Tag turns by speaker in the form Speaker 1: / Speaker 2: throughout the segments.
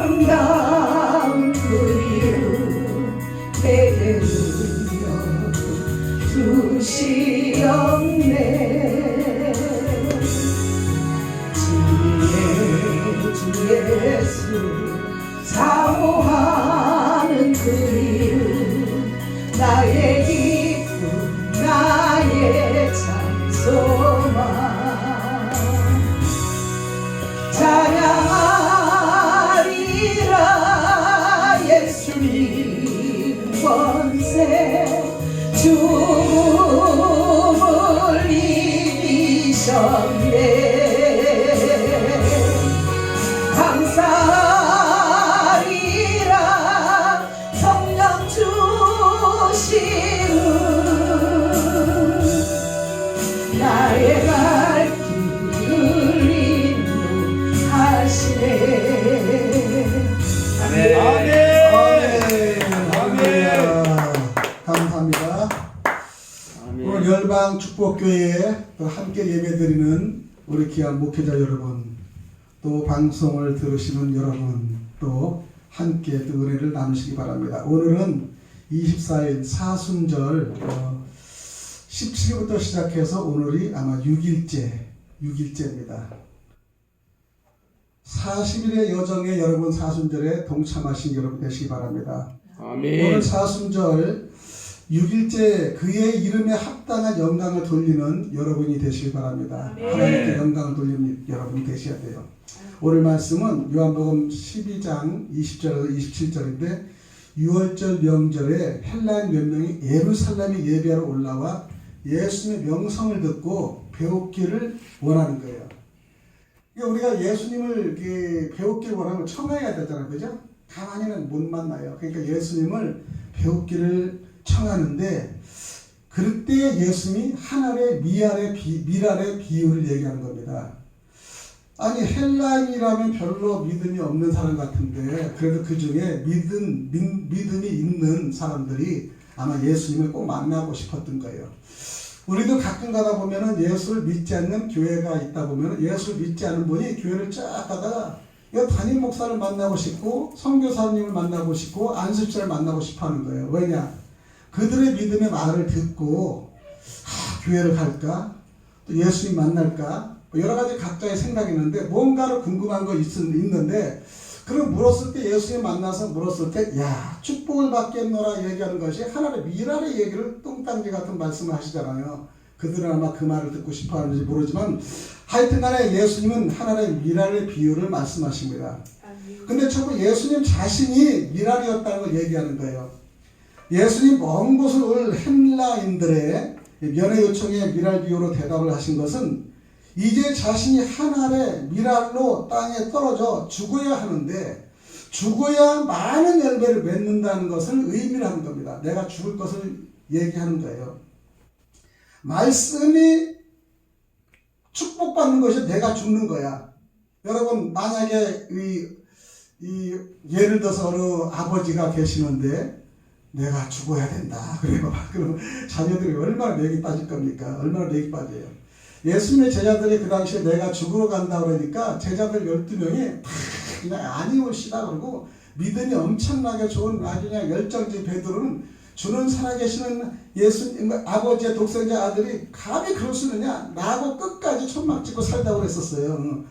Speaker 1: 아름다운 그리움 내게 누려 두시옵네. 주 예수 사모하는 그리움 나의 기쁨 나의 찬송아 찬양하리라 예수님 권세 죽음을 이기셨네. 감사하리라 성령 주시는 나의 갈 길을 인도하시네.
Speaker 2: 아멘.
Speaker 3: 아멘.
Speaker 2: 아멘.
Speaker 3: 감사합니다.
Speaker 2: 아멘.
Speaker 3: 오늘 열방 축복교회에 또 함께 예배드리는 우리 귀한 목회자 여러분, 또 방송을 들으시는 여러분, 또 함께 또 은혜를 나누시기 바랍니다. 오늘은 24일 사순절 17일부터 시작해서 오늘이 아마 6일째입니다. 40일의 여정에 여러분 사순절에 동참하신 여러분 되시기 바랍니다.
Speaker 2: 아멘.
Speaker 3: 오늘 사순절 6일째 그의 이름에 합당한 영광을 돌리는 여러분이 되시기 바랍니다. 하나님께 영광을 돌리는 여러분이 되셔야 돼요. 오늘 말씀은 요한복음 12장 20절에서 27절인데 6월절 명절에 헬라인 몇 명이 예루살렘에 예배하러 올라와 예수님의 명성을 듣고 배우기를 원하는 거예요. 우리가 예수님을 배우기를 원하면 청해야 되잖아요. 그죠? 가만히는 못 만나요. 그러니까 예수님을 배우기를 청하는데 그때 예수님이 하늘의 미랄의 비유를 얘기하는 겁니다. 아니 헬라인이라면 별로 믿음이 없는 사람 같은데 그래도 그 중에 믿음이 있는 사람들이 아마 예수님을 꼭 만나고 싶었던 거예요. 우리도 가끔 가다 보면은 예수를 믿지 않는 교회가 있다 보면은 예수를 믿지 않는 분이 교회를 쫙 가다가 담임 목사를 만나고 싶고 선교사님을 만나고 싶고 안수집사를 만나고 싶어 하는 거예요. 왜냐? 그들의 믿음의 말을 듣고 교회를 갈까? 또 예수님 만날까? 여러 가지 각자의 생각이 있는데 뭔가를 궁금한 거 있는데 그럼 물었을 때 예수님 만나서 물었을 때 야 축복을 받겠노라 얘기하는 것이 하나님의 미랄의 얘기를 똥땅지 같은 말씀을 하시잖아요. 그들은 아마 그 말을 듣고 싶어 하는지 모르지만 하여튼간에 예수님은 하나님의 미랄의 비유를 말씀하십니다. 근데 자꾸 예수님 자신이 미랄이었다는 걸 얘기하는 거예요. 예수님 먼 곳을 올 헬라인들의 면회 요청에 미랄 비유로 대답을 하신 것은 이제 자신이 하늘의 미랄로 땅에 떨어져 죽어야 하는데 죽어야 많은 열매를 맺는다는 것을 의미를 하는 겁니다. 내가 죽을 것을 얘기하는 거예요. 말씀이 축복받는 것이 내가 죽는 거야. 여러분 만약에 예를 들어서 어느 아버지가 계시는데 내가 죽어야 된다. 그래요. 그럼 자녀들이 얼마나 맥이 빠질 겁니까? 얼마나 맥이 빠져요. 예수님의 제자들이 그 당시에 내가 죽으러 간다 그러니까 제자들 12명이 다 그냥 아니올시다 그러고 믿음이 엄청나게 좋은 아주 그냥 열정적인 베드로는 주는 살아계시는 예수님 아버지의 독생자 아들이 감히 그럴 수 있느냐 라고 끝까지 천막 찍고 살다고 그랬었어요.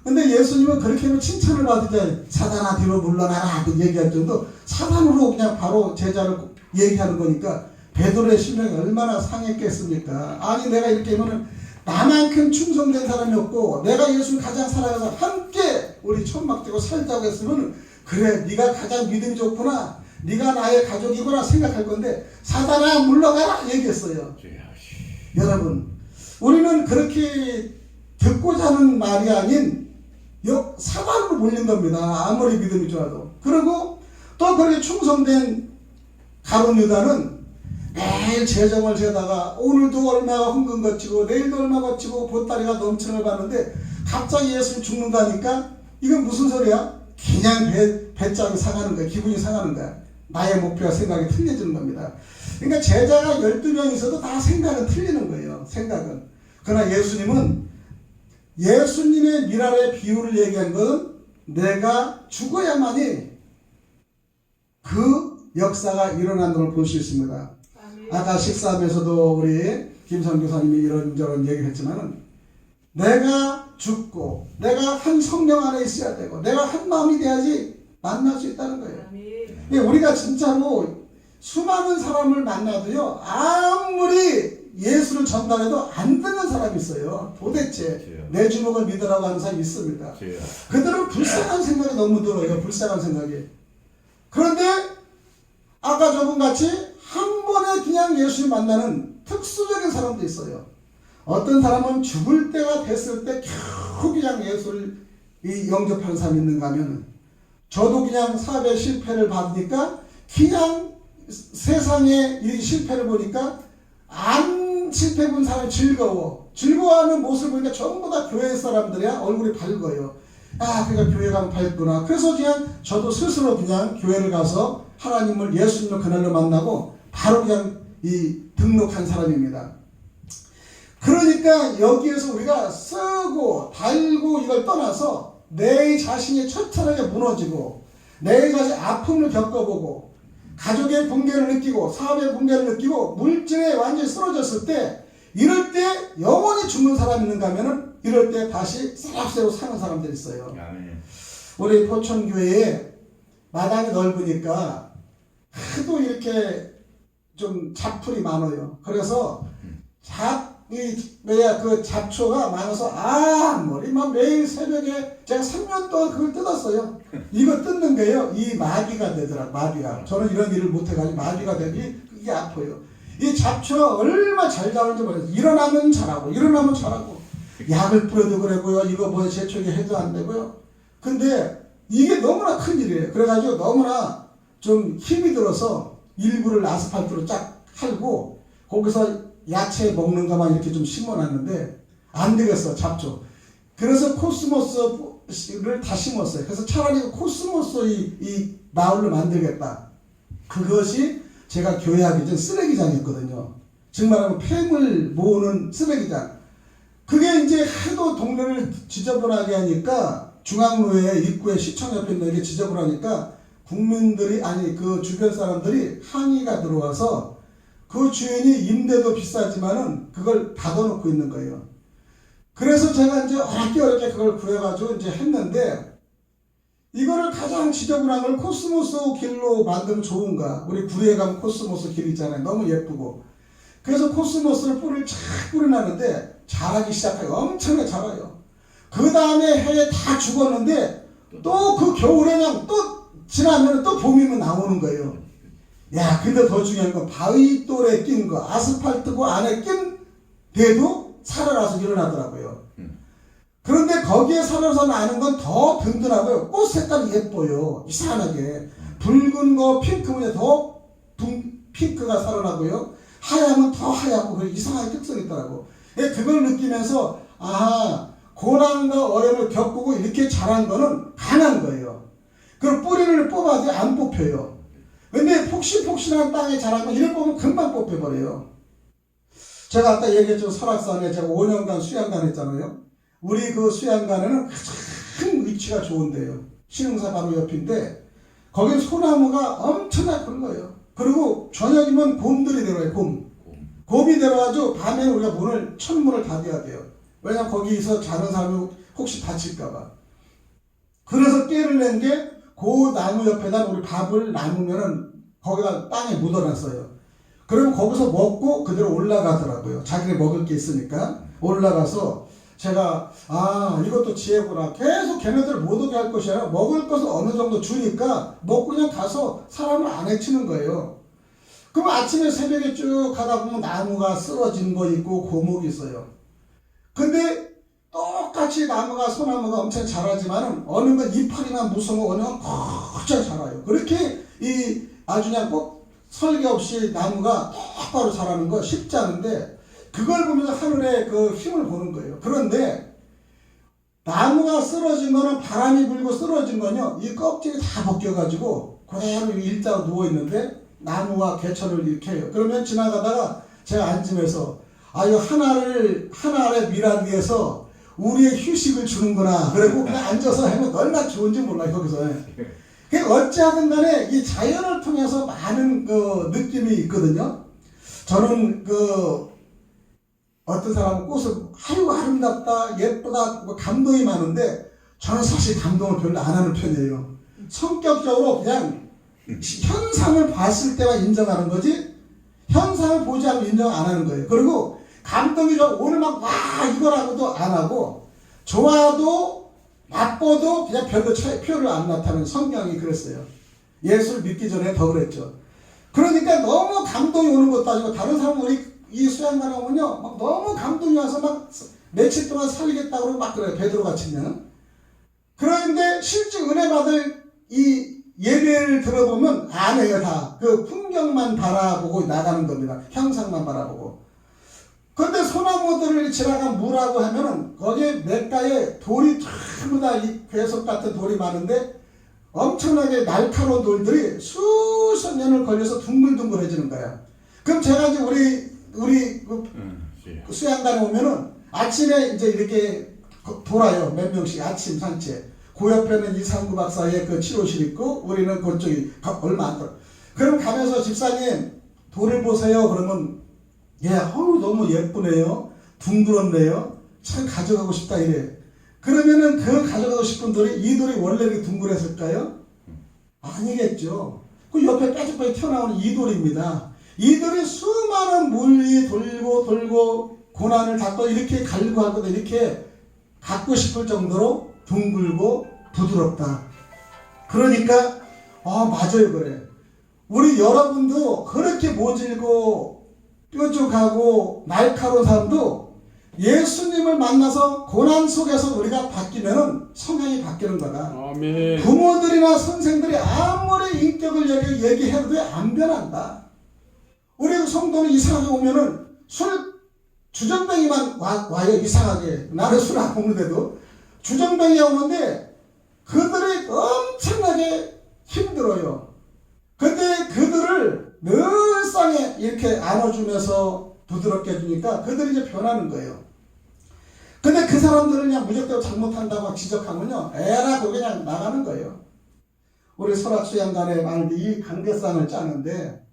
Speaker 3: 근데 예수님은 그렇게 하면 칭찬을 받으자 사단아 뒤로 물러나라 얘기할 정도 사단으로 그냥 바로 제자를 얘기하는 거니까 베드로의 심령이 얼마나 상했겠습니까? 아니 내가 이렇게 하면은 나만큼 충성된 사람이 없고 내가 예수를 가장 사랑해서 함께 우리 천막 떼고 살자고 했으면 그래 네가 가장 믿음이 좋구나 네가 나의 가족이구나 생각할 건데 사단아 물러가라 얘기했어요. 여러분 우리는 그렇게 듣고자 하는 말이 아닌 사단으로 몰린 겁니다. 아무리 믿음이 좋아도. 그리고 또 그렇게 충성된 가룟 유다는 매일 재정을 재다가 오늘도 얼마가 헌금 거치고 내일도 얼마 거치고 보따리가 넘치는 걸 봤는데 갑자기 예수님 죽는다니까 이건 무슨 소리야? 그냥 배짱이 상하는 거야. 기분이 상하는 거야. 나의 목표와 생각이 틀려지는 겁니다. 그러니까 제자가 12명 있어도 다 생각은 틀리는 거예요. 생각은. 그러나 예수님은 예수님의 미랄의 비유를 얘기한 건 내가 죽어야만이 그 역사가 일어나는 걸 볼 수 있습니다. 아까 식사하면서도 우리 김선 교사님이 이런저런 얘기를 했지만은 내가 죽고 내가 한 성령 안에 있어야 되고 내가 한 마음이 돼야지 만날 수 있다는 거예요. 우리가 진짜로 수많은 사람을 만나도요, 아무리 예수를 전달해도 안 듣는 사람이 있어요. 도대체 내 주먹을 믿으라고 하는 사람이 있습니다. 그들은 불쌍한 생각이 너무 들어요. 불쌍한 생각이. 그런데 아까 저분같이 한 번에 그냥 예수를 만나는 특수적인 사람도 있어요. 어떤 사람은 죽을 때가 됐을 때 겨우 그냥 예수를 영접하는 사람이 있는가 하면, 저도 그냥 사업의 실패를 받으니까 그냥 세상의 이 실패를 보니까 안 실패 본 사람이 즐거워하는 모습을 보니까 전부 다 교회 사람들이야 얼굴이 밝아요. 아, 그러니까 교회 가면 밝구나. 그래서 그냥 저도 스스로 그냥 교회를 가서 하나님을 예수님을 그날로 만나고 바로 그냥 등록한 사람입니다. 그러니까 여기에서 우리가 쓰고 달고 이걸 떠나서 내 자신이 처참하게 무너지고 내 자신의 아픔을 겪어보고 가족의 붕괴를 느끼고 사업의 붕괴를 느끼고 물질에 완전히 쓰러졌을 때, 이럴 때 영원히 죽는 사람이 있는가 하면은 이럴 때 다시 새록새록 사는 사람들이 있어요. 우리 포천교회에 마당이 넓으니까 하도 이렇게 좀 잡풀이 많아요. 그래서 그 잡초가 많아서 머리만 매일 새벽에 제가 3년 동안 그걸 뜯었어요. 이거 뜯는 게요, 이 마비가 되더라고요. 마비가. 저는 이런 일을 못해가지고 마비가 되기 이게 아파요. 이 잡초가 얼마나 잘 자라는지 모르겠어요. 일어나면 자라고 약을 뿌려도 그러고요, 이거 뭐 재촉이 해도 안 되고요. 근데 이게 너무나 큰 일이에요. 그래가지고 너무나 좀 힘이 들어서 일부를 아스팔트로 쫙 할고 거기서 야채 먹는 것만 이렇게 좀 심어놨는데 안 되겠어, 잡초. 그래서 코스모스를 다 심었어요. 그래서 차라리 코스모스 이 마을로 만들겠다. 그것이 제가 교회하기 전 쓰레기장이었거든요. 정말하면 폐물 모으는 쓰레기장. 그게 이제 하도 동네를 지저분하게 하니까, 중앙로에 입구에 시청 옆에 있는 게 지저분하니까 국민들이, 그 주변 사람들이 항의가 들어와서 그 주인이 임대도 비싸지만은 그걸 닫아놓고 있는 거예요. 그래서 제가 이제 어렵게 그걸 구해가지고 이제 했는데, 이거를 가장 지저분한 걸 코스모스 길로 만들면 좋은가. 우리 구리에 가면 코스모스 길 있잖아요. 너무 예쁘고. 그래서 코스모스를 뿌리를 착 뿌려놨는데 자라기 시작해요. 엄청나게 자라요. 그 다음에 해에 다 죽었는데 또 그 겨울에 그냥 또 지나면 또 봄이면 나오는 거예요. 야, 근데 더 중요한 건 바위돌에 낀 거, 아스팔트고 안에 낀 데도 살아나서 일어나더라고요. 그런데 거기에 살아서 나는 건 더 든든하고요. 꽃 색깔이 예뻐요. 이상하게. 붉은 거, 핑크면 더 핑크가 살아나고요. 하얗면 더 하얗고, 이상하게 특성이 있더라고. 그걸 느끼면서, 고난과 어려움을 겪고 이렇게 자란 거는 강한 거예요. 그럼 뿌리를 뽑아도 안 뽑혀요. 근데 폭신폭신한 땅에 자란 거 이를 뽑으면 금방 뽑혀버려요. 제가 아까 얘기했죠. 설악산에 제가 5년간 수양관 했잖아요. 우리 그 수양관에는 가장 위치가 좋은데요. 신흥사 바로 옆인데 거긴 소나무가 엄청나게 큰 거예요. 그리고 저녁이면 곰들이 내려와요. 곰이 내려와가지고 밤에 우리가 천문을 닫아야 돼요. 왜냐면 거기서 자는 사람이 혹시 다칠까봐. 그래서 깨를 낸 게 그 나무 옆에다 우리 밥을 남으면은 거기다 땅에 묻어놨어요. 그러면 거기서 먹고 그대로 올라가더라고요. 자기네 먹을 게 있으니까 올라가서 제가 이것도 지혜구나. 계속 걔네들 못 오게 할 것이 아니라 먹을 것을 어느 정도 주니까 먹고 그냥 가서 사람을 안 해치는 거예요. 그럼 아침에 새벽에 쭉 가다 보면 나무가 쓰러진 거 있고 고목이 있어요. 근데 똑같이 소나무가 엄청 자라지만은 어느 건 이파리나 무성어 어느 건 걱정 자라요. 그렇게 아주 그냥 꼭 설계 없이 나무가 똑바로 자라는 거 쉽지 않은데 그걸 보면서 하늘의 그 힘을 보는 거예요. 그런데 나무가 쓰러진 거는 바람이 불고 쓰러진 거는요, 이 껍질이 다 벗겨가지고 그대로 일자로 누워있는데 나무와 개천을 이렇게 해요. 그러면 지나가다가 제가 앉으면서 이 하나를 밀하기 위해서 우리의 휴식을 주는구나. 그리고 그냥 앉아서 하면 얼마나 좋은지 몰라요, 거기서. 그러니까 어찌하든 간에 이 자연을 통해서 많은 그 느낌이 있거든요. 저는 어떤 사람은 꽃을 아유 아름답다, 예쁘다, 뭐 감동이 많은데 저는 사실 감동을 별로 안 하는 편이에요. 성격적으로 그냥 현상을 봤을 때만 인정하는 거지 현상을 보지 않고 인정 안 하는 거예요. 그리고 감동이 오늘 막 와 이거라고도 안 하고 좋아도 나빠도 그냥 별로 표를 안 나타내는 성경이 그랬어요. 예수를 믿기 전에 더 그랬죠. 그러니까 너무 감동이 오는 것도 아니고 다른 사람은 우리 이 수양관에 오면요 막 너무 감동이 와서 막 며칠 동안 살리겠다고 그러고 막 그래요. 베드로 같이는. 그런데 실제 은혜 받을 이 예배를 들어보면 안 해요. 다 그 풍경만 바라보고 나가는 겁니다. 형상만 바라보고. 그런데 소나무들을 지나간 무라고 하면은 거기에 냇가에 돌이 전부 다 이 괴석 같은 돌이 많은데 엄청나게 날카로운 돌들이 수십 년을 걸려서 둥글둥글해지는 거야. 그럼 제가 이제 우리 그 수양관에 오면은 아침에 이제 이렇게 돌아요. 몇 명씩 아침 산책. 그 옆에는 이상구 박사의 그 치료실 있고 우리는 그쪽이 얼마 안 걸어. 그럼 가면서 집사님 돌을 보세요. 그러면 예, 너무 예쁘네요. 둥그렇네요. 참 가져가고 싶다 이래. 그러면은 그 가져가고 싶은 돌이 이 돌이 원래 이렇게 둥그랬을까요? 아니겠죠. 그 옆에 뾰족하게 튀어나오는 이 돌입니다. 이 돌이 수많은 물이 돌고 고난을 닦고 이렇게 갈구하고 이렇게 갖고 싶을 정도로 둥글고 부드럽다. 그러니까 맞아요 그래. 우리 여러분도 그렇게 모질고 뾰족하고 날카로운 사람도 예수님을 만나서 고난 속에서 우리가 바뀌면 성향이 바뀌는 거다.
Speaker 2: 아멘.
Speaker 3: 부모들이나 선생들이 아무리 인격을 얘기해도 안 변한다. 우리 성도는 이상하게 오면은 술 주정뱅이만 와요. 이상하게. 나는 술 안 먹는데도 주정뱅이가 오는데 그들이 엄청나게 힘들어요. 근데 그들을 늘상에 이렇게 안아주면서 부드럽게 해주니까 그들이 이제 변하는 거예요. 근데 그 사람들은 그냥 무조건 잘못한다고 지적하면요. 에라고 그냥 나가는 거예요. 우리 설악수양관에 만약에 이 강대상을 짜는데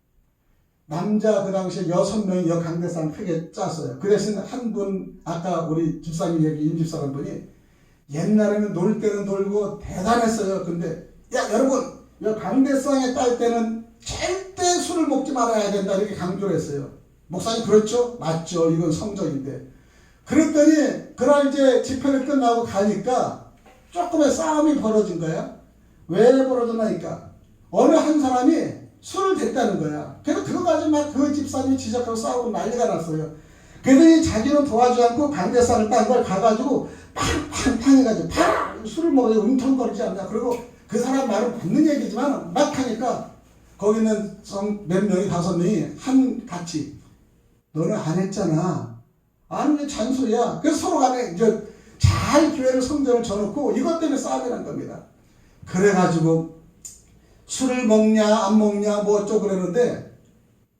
Speaker 3: 남자 그 당시에 6명이 여 강대상 크게 짰어요. 그 대신 한 분 아까 우리 집사님 얘기 임집사님 분이 옛날에는 놀 때는 놀고 대단했어요. 근데 야 여러분 여 강대상에 딸 때는 절대 술을 먹지 말아야 된다 이렇게 강조를 했어요. 목사님 그렇죠? 맞죠. 이건 성적인데. 그랬더니 그날 이제 집회를 끝나고 가니까 조금의 싸움이 벌어진 거야. 왜 벌어졌나니까 어느 한 사람이 술을 댔다는 거야. 그래서 그거 가지고 막 그 집사님이 지적하고 싸우고 난리가 났어요. 그랬더니 자기는 도와주지 않고 강대상을 딴 걸 가가지고 팡팡팡 해가지고 술을 먹어서 음통거리지 않냐. 그리고 그 사람 말은 맞는 얘기지만 막 하니까 거기 있는 몇 명이 5명이 같이 너는 안 했잖아. 아니 왜 잔소리야. 그래서 서로 간에 이제 잘 교회를 성전을 져놓고 이것 때문에 싸움이 난 겁니다. 그래가지고 술을 먹냐 안 먹냐 뭐 어쩌고 그러는데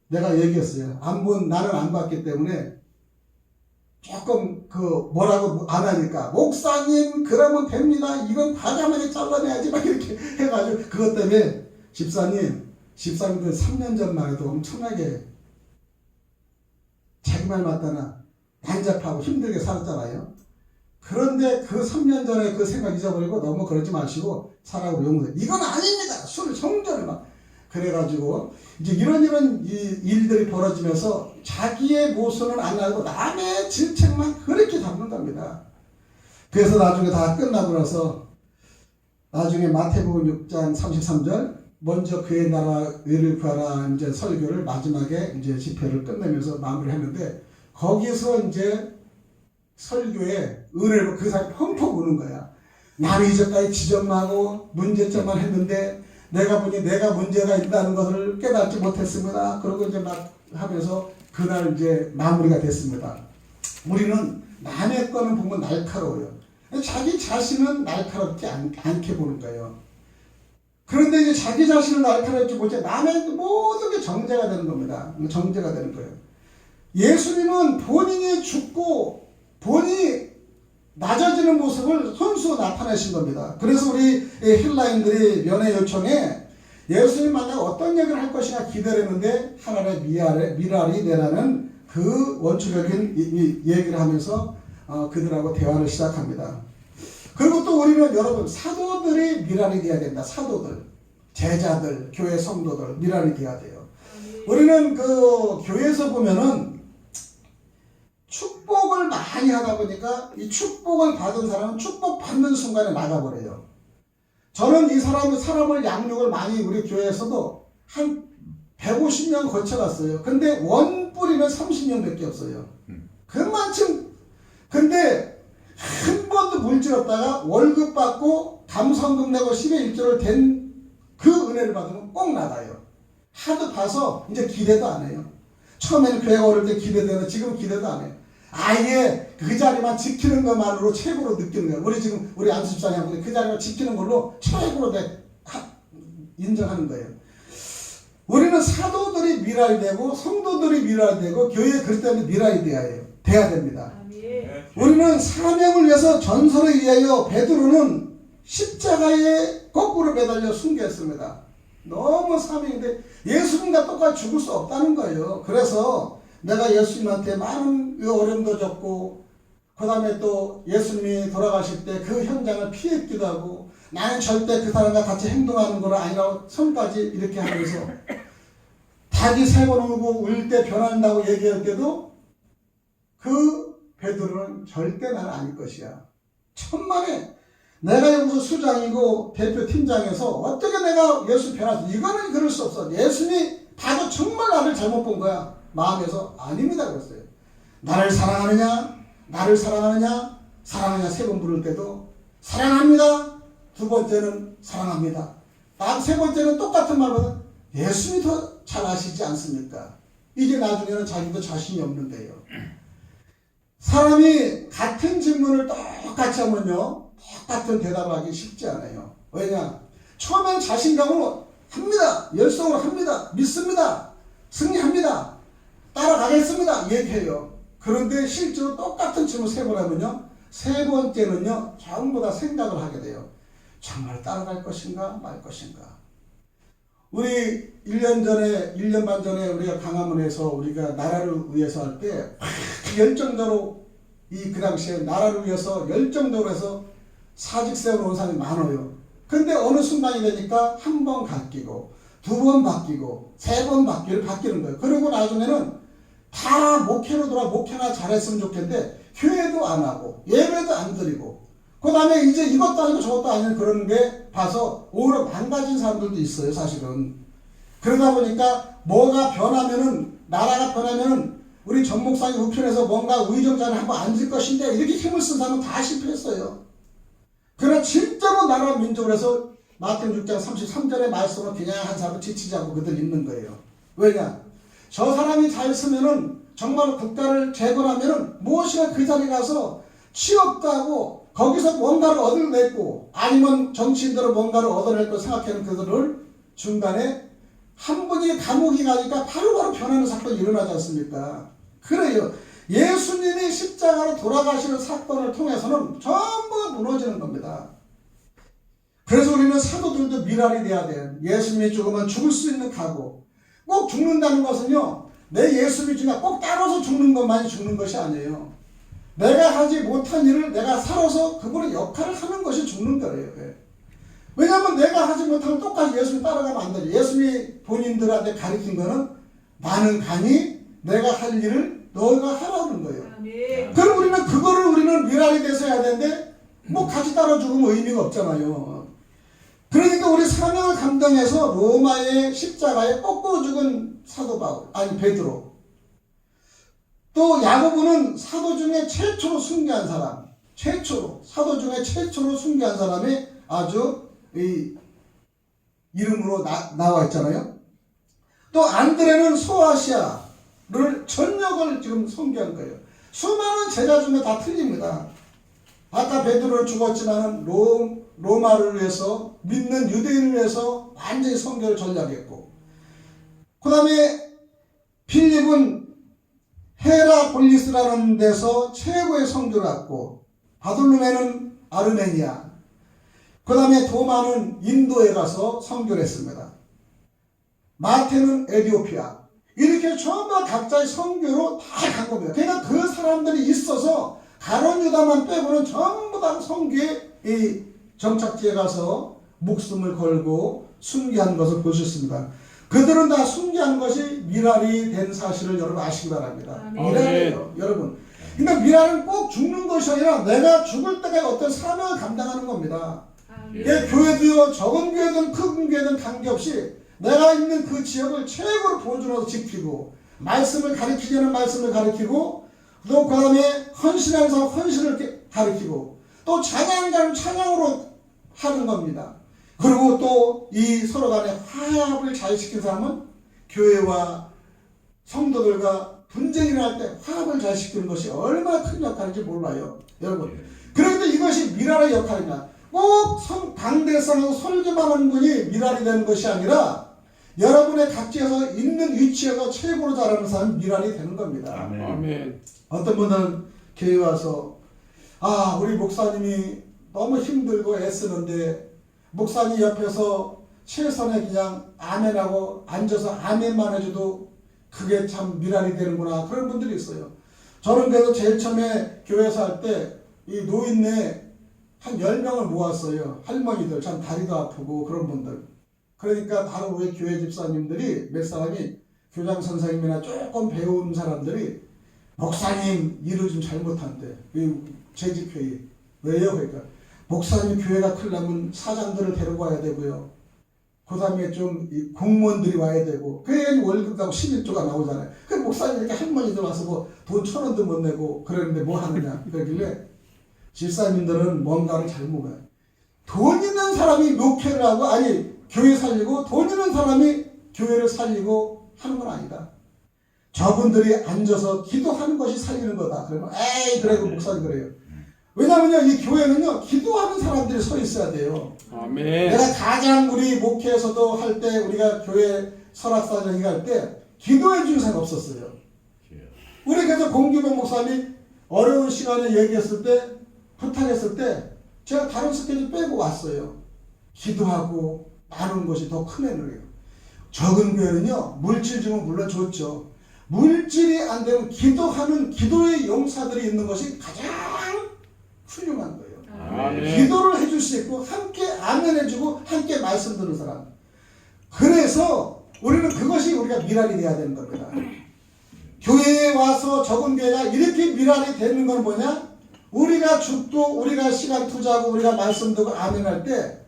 Speaker 3: 내가 얘기했어요. 나는 안 봤기 때문에 조금 뭐라고 안 하니까 목사님 그러면 됩니다. 이건 과감하게 잘라내야지 막 이렇게 해가지고 그것 때문에 집사님들 3년 전만 해도 엄청나게 자기 말 맞다나 난잡하고 힘들게 살았잖아요. 그런데 그 3년 전에 그 생각 잊어버리고 너무 그러지 마시고 살아고 용서해. 이건 아닙니다. 술 성전을 막 그래가지고 이제 이런 일들이 벌어지면서 자기의 모순은 안 하고 남의 질책만 그렇게 담는 겁니다. 그래서 나중에 다 끝나고 나서 나중에 마태복음 6장 33절 먼저 그의 나라 의를 구하라 이제 설교를 마지막에 이제 집회를 끝내면서 마무리했는데 거기서 이제 설교에 은혜를 그 사람이 펑펑 우는 거야. 나는 이제까지 지적하고 문제점만 했는데 내가 보니 내가 문제가 있다는 것을 깨닫지 못했습니다. 그러고 이제 막 하면서 그날 이제 마무리가 됐습니다. 우리는 남의 거는 보면 날카로워요. 자기 자신은 날카롭지 않게 보는 거예요. 그런데 이제 자기 자신을 날카롭지 못해 남의 모든 게 정죄가 되는 겁니다. 정죄가 되는 거예요. 예수님은 본인이 죽고 본인이 낮아지는 모습을 손수 나타내신 겁니다. 그래서 우리 힐라인들이 면회 요청에 예수님 만나 어떤 얘기를 할 것이냐 기대를 했는데 하나님의 미랄이 내라는 그 원초적인 얘기를 하면서 그들하고 대화를 시작합니다. 그리고 또 우리는 여러분 사도들이 미랄이 돼야 된다. 사도들, 제자들, 교회 성도들 미랄이 돼야 돼요. 우리는 그 교회에서 보면은 축복을 많이 하다 보니까 이 축복을 받은 사람은 축복 받는 순간에 나가버려요. 저는 이 사람을 양육을 많이 우리 교회에서도 한 150년 거쳐갔어요. 근데 원 뿌리는 30년밖에 없어요. 그만큼. 근데 한 번도 물질었다가 월급 받고 감성금 내고 10의 1조를 된 그 은혜를 받으면 꼭 나가요. 하도 봐서 이제 기대도 안 해요. 처음에는 교회가 어릴 때 기대되는 지금 기대도 안 해요. 아예 그 자리만 지키는 것만으로 최고로 느끼는 거예요. 우리 지금 우리 안수집사님하고 그 자리만 지키는 걸로 최고로 인정하는 거예요. 우리는 사도들이 미랄되고 성도들이 미랄되고 교회 그리 때문에 미랄이 돼야 됩니다. 우리는 사명을 위해서 전설에 의하여 베드로는 십자가에 거꾸로 매달려 순교했습니다. 너무 사명인데 예수님과 똑같이 죽을 수 없다는 거예요. 그래서 내가 예수님한테 많은 어려움도 줬고 그 다음에 또 예수님이 돌아가실 때 그 현장을 피했기도 하고 나는 절대 그 사람과 같이 행동하는 건 아니라고 선까지 이렇게 하면서 닭이 3번 울고 울 때 변한다고 얘기할 때도 그 베드로는 절대 나는 아닐 것이야. 천만에 내가 여기서 수장이고 대표팀장에서 어떻게 내가 예수 변화서 이거는 그럴 수 없어. 예수님이 봐도 정말 나를 잘못 본 거야. 마음에서 아닙니다 그랬어요. 나를 사랑하느냐? 나를 사랑하느냐? 사랑하냐 3번 부를 때도 사랑합니다. 2번째는 사랑합니다. 딱 3번째는 똑같은 말보다 예수님이 더 잘 아시지 않습니까? 이제 나중에는 자기도 자신이 없는데요. 사람이 같은 질문을 똑같이 하면요 똑같은 대답하기 쉽지 않아요. 왜냐? 처음엔 자신감으로 합니다. 열성으로 합니다. 믿습니다. 승리합니다. 따라가겠습니다. 얘기해요. 그런데 실제로 똑같은 질문 3번 하면요 3번째는요 전부 다 생각을 하게 돼요. 정말 따라갈 것인가 말 것인가. 우리 1년 반 전에 우리가 강화문에서 우리가 나라를 위해서 할 때 열정적으로 그 당시에 나라를 위해서 열정적으로 해서 사직세우러 온 사람이 많아요. 근데 어느 순간이 되니까 한 번 바뀌고 2번 바뀌고 3번 바뀌는 거예요. 그리고 나중에는 다 목회로 돌아 목회나 잘했으면 좋겠는데 교회도 안 하고 예배도 안 드리고 그 다음에 이제 이것도 아니고 저것도 아니고 그런 게 봐서 오히려 망가진 사람들도 있어요 사실은. 그러다 보니까 뭐가 변하면은 나라가 변하면은 우리 전 목사님 우편에서 뭔가 의정장에 한번 앉을 것인데 이렇게 힘을 쓴 사람은 다 실패했어요. 그러나 실제로 나라 민족을 해서 마태복음 6장 33절의 말씀을 그냥 한 사람을 지치지 않고 그들 있는 거예요. 왜냐? 저 사람이 잘 쓰면은 정말 국가를 재건하면은 무엇이나 그 자리에 가서 취업도 하고 거기서 뭔가를 얻어냈고 아니면 정치인들은 뭔가를 얻어낼 거 생각하는 그들을 중간에 한 분이 감옥에 가니까 바로바로 변하는 사건이 일어나지 않습니까? 그래요. 예수님이 십자가로 돌아가시는 사건을 통해서는 전부 무너지는 겁니다. 그래서 우리는 사도들도 미랄이 돼야 돼요. 예수님이 죽으면 죽을 수 있는 각오. 꼭 죽는다는 것은요 내 예수님이 죽으면 꼭 따라서 죽는 것만이 죽는 것이 아니에요. 내가 하지 못한 일을 내가 살아서 그분의 역할을 하는 것이 죽는 거예요. 왜냐하면 내가 하지 못하면 똑같이 예수님 따라가면 안 되죠. 예수님이 본인들한테 가르친 거는 나는 가니 내가 할 일을 너희가 하라는 거예요. 그럼 우리는 미랄이 돼서 해야 되는데 뭐 같이 따라 죽으면 의미가 없잖아요. 그러니까 우리 사명을 감당해서 로마의 십자가에 거꾸로 죽은 사도 바울 베드로 또 야고보는 사도 중에 최초로 순교한 사람 사도 중에 최초로 순교한 사람이 아주 이름으로 나와 있잖아요. 또 안드레는 소아시아를 전역을 지금 선교한 거예요. 수많은 제자 중에 다 틀립니다. 아까 베드로는 죽었지만 로마를 위해서 믿는 유대인을 위해서 완전히 선교를 전략했고 그 다음에 필립은 헤라폴리스라는 데서 최고의 선교를 했고 바돌로메는 아르메니아, 그 다음에 도마는 인도에 가서 선교를 했습니다. 마테는 에티오피아. 이렇게 전부 각자의 선교로 다 간 겁니다. 그러니까 그 사람들이 있어서 가룟 유다만 빼고는 전부 다 선교의 이 정착지에 가서 목숨을 걸고 순교한 것을 보셨습니다. 그들은 다 순교한 것이 미랄이 된 사실을 여러분 아시기 바랍니다.
Speaker 1: 아멘.
Speaker 3: 미랄이에요, 여러분. 그러니까 미랄은 꼭 죽는 것이 아니라 내가 죽을 때까지 어떤 사명을 감당하는 겁니다. 예, 교회도요, 적은 교회든 큰 교회든 관계없이 내가 있는 그 지역을 최고로 보존해서 지키고, 말씀을 가르치려는 말씀을 가르치고, 또 그 다음에 헌신하는 사람 헌신을 가르치고, 또 찬양자는 찬양으로 하는 겁니다. 그리고 또 이 서로 간에 화합을 잘 시킨 사람은 교회와 성도들과 분쟁이 일어날 때 화합을 잘 시키는 것이 얼마나 큰 역할인지 몰라요, 여러분. 그런데 이것이 미랄의 역할이냐? 꼭 강대상에서 설교만 하는 분이 미랄이 되는 것이 아니라 여러분의 각지에서 있는 위치에서 최고로 잘하는 사람이 미랄이 되는 겁니다.
Speaker 2: 아멘.
Speaker 3: 어떤 분들은 교회 와서 우리 목사님이 너무 힘들고 애쓰는데 목사님 옆에서 최선에 그냥 아멘하고 앉아서 아멘만 해줘도 그게 참 미랄이 되는구나, 그런 분들이 있어요. 저는 그래서 제일 처음에 교회에서 할 때 이 노인네 한 10명을 모았어요. 할머니들, 참 다리도 아프고 그런 분들. 그러니까 바로 우리 교회 집사님들이 몇 사람이 교장 선생님이나 조금 배운 사람들이 목사님 일을 좀 잘못한대. 재직회의. 왜요? 그러니까 목사님 교회가 크려면 사장들을 데리고 와야 되고요. 그 다음에 좀 공무원들이 와야 되고, 그래야 월급하고 11조가 나오잖아요. 그 목사님 이렇게 할머니들 와서 뭐 돈 1,000원도 못 내고 그러는데 뭐 하느냐. 그러길래 집사님들은 뭔가를 잘못 해요. 돈 있는 사람이 목회를 하고, 아니 교회 살리고, 돈 있는 사람이 교회를 살리고 하는 건 아니다. 저분들이 앉아서 기도하는 것이 살리는 거다. 그러면 에이 그래도 목사님 그래요. 왜냐면요, 이 교회는요, 기도하는 사람들이 서 있어야 돼요.
Speaker 2: 아멘.
Speaker 3: 내가 가장 우리 목회에서도 할 때, 우리가 교회 설악사장이 할 때 기도해 주는 사람이 없었어요. 우리 그래서 공규범 목사님이 어려운 시간에 얘기했을 때, 부탁했을 때 제가 다른 스케줄 빼고 왔어요. 기도하고 나누는 것이 더 큰 애누리예요. 적은 교회는요, 물질 주면 물론 좋죠. 물질이 안 되면 기도하는 기도의 용사들이 있는 것이 가장 훌륭한 거예요.
Speaker 2: 아멘.
Speaker 3: 기도를 해줄 수 있고, 함께 아멘 해주고, 함께 말씀 듣는 사람. 그래서 우리는 그것이 우리가 미랄이 돼야 되는 겁니다. 교회에 와서 적은 교회가 이렇게 미랄이 되는 건 뭐냐? 우리가 죽고, 우리가 시간 투자하고, 우리가 말씀 듣고 아멘 할 때,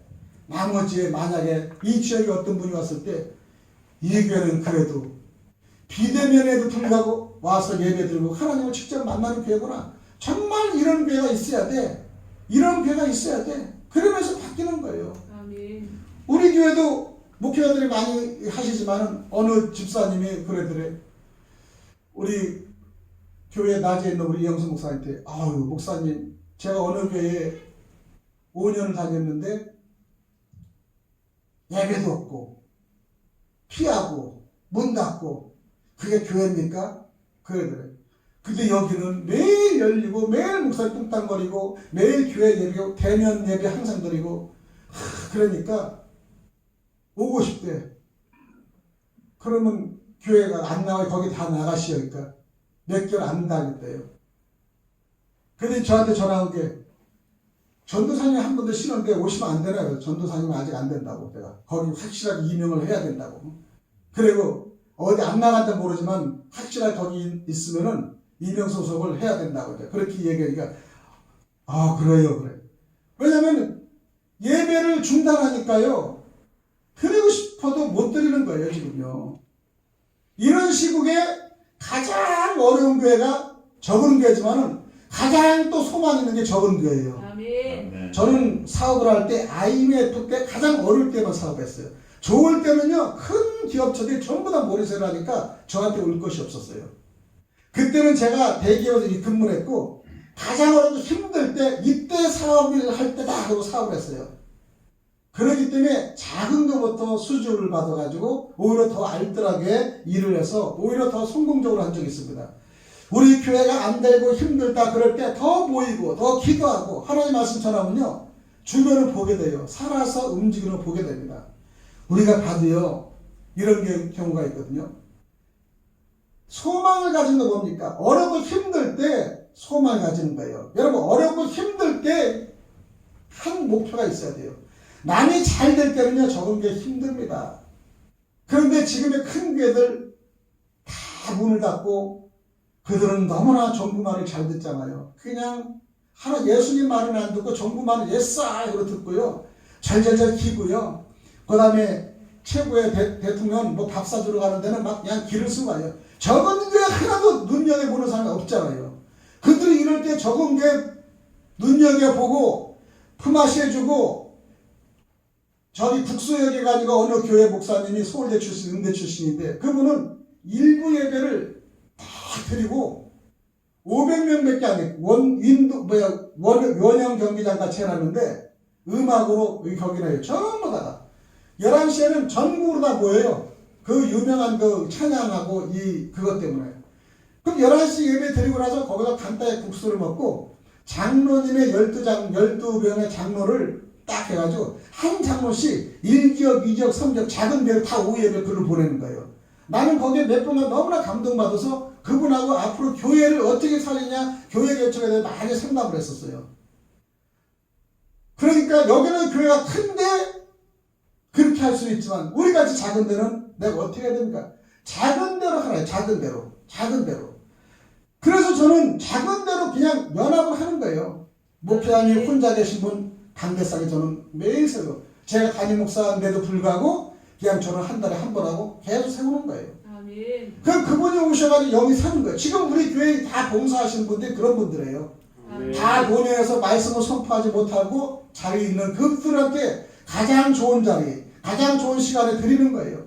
Speaker 3: 나머지에 만약에 이 지역에 어떤 분이 왔을 때, 이 교회는 그래도 비대면에도 불구하고 와서 예배 드리고 하나님을 직접 만나는 교회구나. 정말 이런 교회가 있어야 돼. 이런 교회가 있어야 돼. 그러면서 바뀌는 거예요.
Speaker 1: 아멘.
Speaker 3: 우리 교회도 목회자들이 많이 하시지만 어느 집사님이 그러더래. 우리 교회 낮에 있는 우리 이영수 목사님한테, 아유 목사님, 제가 어느 교회에 5년을 다녔는데 예배도 없고 피하고 문 닫고 그게 교회입니까? 그러더래. 근데 여기는 매일 열리고 매일 목사님 뚱땅거리고 매일 교회 예배, 대면 예배 항상 드리고, 그러니까 오고 싶대. 그러면 교회가 안 나와요. 거기 다 나가시니까 몇 개월 안 다녔대요. 근데 저한테 전화 온 게, 전도사님 한 번도 신었는데 오시면 안 되나요? 전도사님은 아직 안 된다고. 내가 거기 확실하게 임명을 해야 된다고. 그리고 어디 안 나간다 모르지만 확실하게 거기 있으면은 임명 소속을 해야 된다고. 그렇게 얘기하니까, 그래요, 그래. 왜냐면 예배를 중단하니까요, 드리고 싶어도 못 드리는 거예요, 지금요. 이런 시국에 가장 어려운 교회가 적은 교회지만은 가장 또 소망 있는 게 적은 교회예요.
Speaker 1: 아멘.
Speaker 3: 저는 사업을 할 때 IMF 때 가장 어려울 때만 사업했어요. 좋을 때는요, 큰 기업체들이 전부 다 모리세를 하니까 저한테 올 것이 없었어요. 그때는 제가 대기업에서 근무를 했고, 가장 어렵고 힘들 때 이때 사업을 할 때다 하고 사업을 했어요. 그렇기 때문에 작은 것부터 수주를 받아가지고 오히려 더 알뜰하게 일을 해서 오히려 더 성공적으로 한 적이 있습니다. 우리 교회가 안 되고 힘들다 그럴 때 더 모이고 더 기도하고 하나님 말씀 전하면요 주변을 보게 돼요. 살아서 움직이는 걸 보게 됩니다. 우리가 봐도요 이런 경우가 있거든요. 소망을 가진 거 뭡니까? 어렵고 힘들 때 소망을 가지는 거예요. 여러분 어렵고 힘들 때 한 목표가 있어야 돼요. 남이 잘 될 때는요 적은 게 힘듭니다. 그런데 지금의 큰 교회들 다 문을 닫고 그들은 너무나 정부 말을 잘 듣잖아요. 그냥 하나 예수님 말은 안 듣고 정부 말은 예싸이로 듣고요. 잘잘잘 기고요. 그 다음에 최고의 대통령 뭐 밥 사주러 가는 데는 막 그냥 길을 쓰고 가요. 적은 게 하나도 눈여겨보는 사람이 없잖아요. 그들이 이럴 때 적은 게 눈여겨보고 품앗이해주고 저기 국수역에 가지고 어느 교회 목사님이 서울대 출신, 음대 출신인데 그분은 일부 예배를 다 드리고 500명 밖에 안 해. 원형 경기장 같이 해놨는데 음악으로 거기나 해요. 전부 다가 11시에는 전국으로 다 모여요. 그 유명한 그 찬양하고 그것 때문에. 그럼 11시 예배 드리고 나서 거기서 간단히 국수를 먹고 장로님의 12병의 장로를 딱 해가지고 한 장로씩 1기역, 2기역, 3기역 작은 배로 다 오후예배 글을 보내는 거예요. 나는 거기에 몇 분간 너무나 감동받아서 그분하고 앞으로 교회를 어떻게 살리냐 교회 개척에 대해 많이 상담을 했었어요. 그러니까 여기는 교회가 큰데 그렇게 할 수는 있지만 우리같이 작은 데는 내가 어떻게 해야 됩니까? 작은 데로 하나요. 작은 데로. 그래서 저는 작은 데로 그냥 연합을 하는 거예요. 목회장이 혼자 계신 분 강대상에 저는 매일 세워. 제가 담임 목사인데도 불구하고 그냥 저는 한 달에 한 번 하고 계속 세우는 거예요.
Speaker 4: 아멘.
Speaker 3: 그럼 그분이 오셔가지고 영이 사는 거예요. 지금 우리 교회에 다 봉사하시는 분들이 그런 분들이에요.
Speaker 4: 아멘.
Speaker 3: 다 논의해서 말씀을 선포하지 못하고 자리에 있는 그분한테 가장 좋은 자리, 가장 좋은 시간에 드리는 거예요.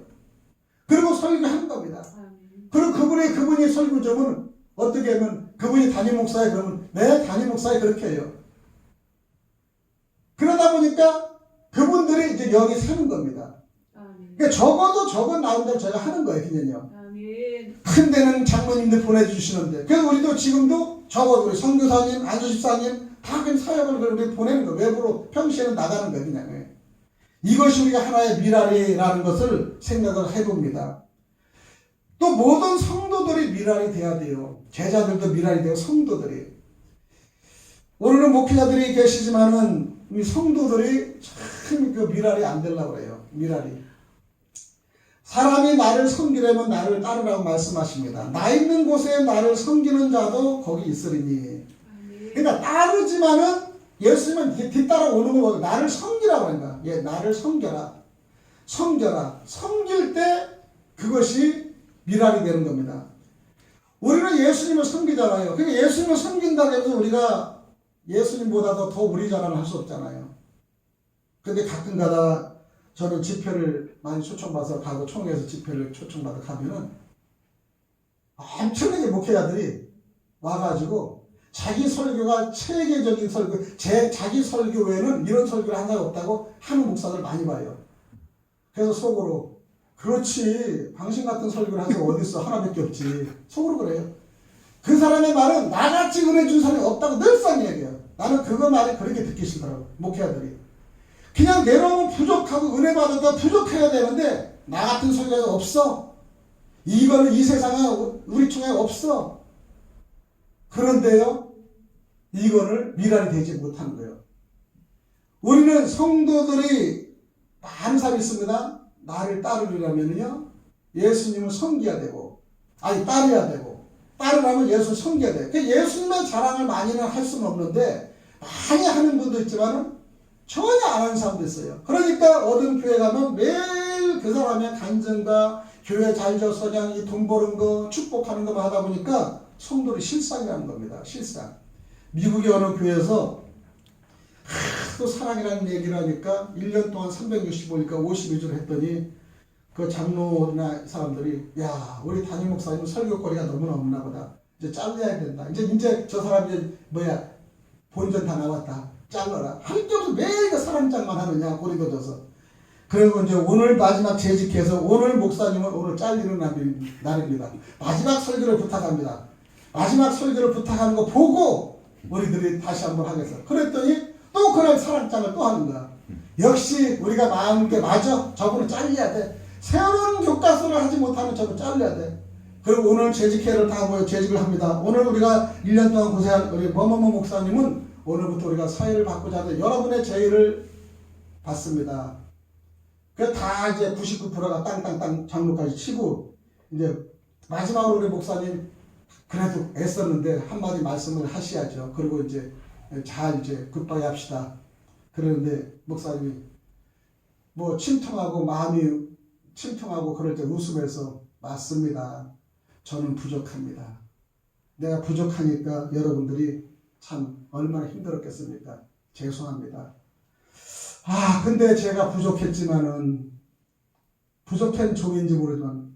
Speaker 3: 그리고 설교하는 겁니다.
Speaker 4: 아멘.
Speaker 3: 그리고 그분이 설교점은 어떻게 하면 그분이 담임 목사에 그러면 네 담임 목사에 그렇게 해요. 그러다 보니까 그분들이 이제 영이 사는 겁니다.
Speaker 4: 아멘.
Speaker 3: 그러니까 적어도 적은 나름대로 제가 하는 거예요, 그냥요.
Speaker 4: 아멘.
Speaker 3: 큰 데는 장로님들 보내주시는데 그래서 우리도 지금도 적어도 우리 선교사님, 안수집사님 다 그냥 사역을 우리 보내는 거예요. 외부로 평시에는 나가는 거예요, 그냥. 이것이 우리가 하나의 미랄이라는 것을 생각을 해봅니다. 또 모든 성도들이 미랄이 돼야 돼요. 제자들도 미랄이 되고 성도들이. 오늘은 목회자들이 계시지만은 이 성도들이 참 그 미랄이 안 되려고 그래요. 미랄이. 사람이 나를 섬기려면 나를 따르라고 말씀하십니다. 나 있는 곳에 나를 섬기는 자도 거기 있으리니.
Speaker 4: 아멘.
Speaker 3: 그러니까 따르지만은 예수님은 뒤따라오는 거 나를 섬기라고 한다. 예, 나를 섬겨라. 섬길 때 그것이 미랄이 되는 겁니다. 우리는 예수님을 섬기잖아요. 그러니까 예수님을 섬긴다고 해서 우리가 예수님보다도 더 우리 자랑을 할 수 없잖아요. 근데 가끔 가다 저는 집회를 많이 초청받아서 가고 총회에서 집회를 초청받아 가면은 엄청나게 목회자들이 와가지고 자기 설교가 체계적인 설교, 자기 설교 외에는 이런 설교를 한 적이 없다고 하는 목사들 많이 봐요. 그래서 속으로 그렇지 당신 같은 설교를 한 적 어디 있어 하나밖에 없지 속으로 그래요. 그 사람의 말은 나같이 은혜 준 사람이 없다고 늘상 얘기해요. 나는 그거 말이 그렇게 듣기 싫더라고 목회자들이. 그냥 내려오면 부족하고 은혜 받아도 부족해야 되는데 나 같은 설교가 없어. 이거는 이 세상에 우리 중에 없어. 그런데요 이거를 미랄이 되지 못하는 거예요. 우리는 성도들이 많은 사람이 있습니다. 나를 따르려면요 예수님을 섬겨야 되고 따르야 되고 따르려면 예수를 섬겨야 돼요. 예수님의 자랑을 많이는 할 수는 없는데 많이 하는 분도 있지만은 전혀 안 하는 사람도 있어요. 그러니까 어떤 교회 가면 매일 그 사람의 간증과 교회 잘 져서 그냥 돈 버는 거 축복하는 것만 하다 보니까 성도들이 실상이라는 겁니다. 실상. 미국의 어느 교회에서 또 사랑이라는 얘기를 하니까 1년 동안 365일까 52주를 했더니 그 장로나 사람들이 야 우리 담임 목사님 설교거리가 너무나 없나 보다. 이제 잘라야 된다. 이제 저 사람이 본전 다 나왔다. 잘라라. 할 게 없어. 매일 그 사랑장만 하느냐 고리도 져서. 그리고 이제 오늘 마지막 재직해서 오늘 목사님은 오늘 잘리는 날입니다. 마지막 설교를 부탁합니다. 마지막 설교를 부탁하는 거 보고 우리들이 다시 한번 하겠어. 그랬더니 또 그날 사랑장을 또 하는 거야. 역시 우리가 마음은 게 맞아. 저분은 잘려야 돼. 새로운 교과서를 하지 못하면 저분 잘려야 돼. 그리고 오늘 재직회를 다 모여 재직을 합니다. 오늘 우리가 1년 동안 고생한 우리 뭐뭐뭐 목사님은 오늘부터 우리가 사회를 바꾸자 하는데 여러분의 제의를 받습니다. 그 다 이제 99%가 땅땅땅 장로까지 치고 이제 마지막으로 우리 목사님 그래도 애썼는데 한마디 말씀을 하셔야죠. 그리고 이제 잘 이제 굿바이 합시다. 그러는데 목사님이 뭐 침통하고 마음이 침통하고 그럴 때 웃으면서 맞습니다. 저는 부족합니다. 내가 부족하니까 여러분들이 참 얼마나 힘들었겠습니까? 죄송합니다. 근데 제가 부족했지만은 부족한 종인지 모르지만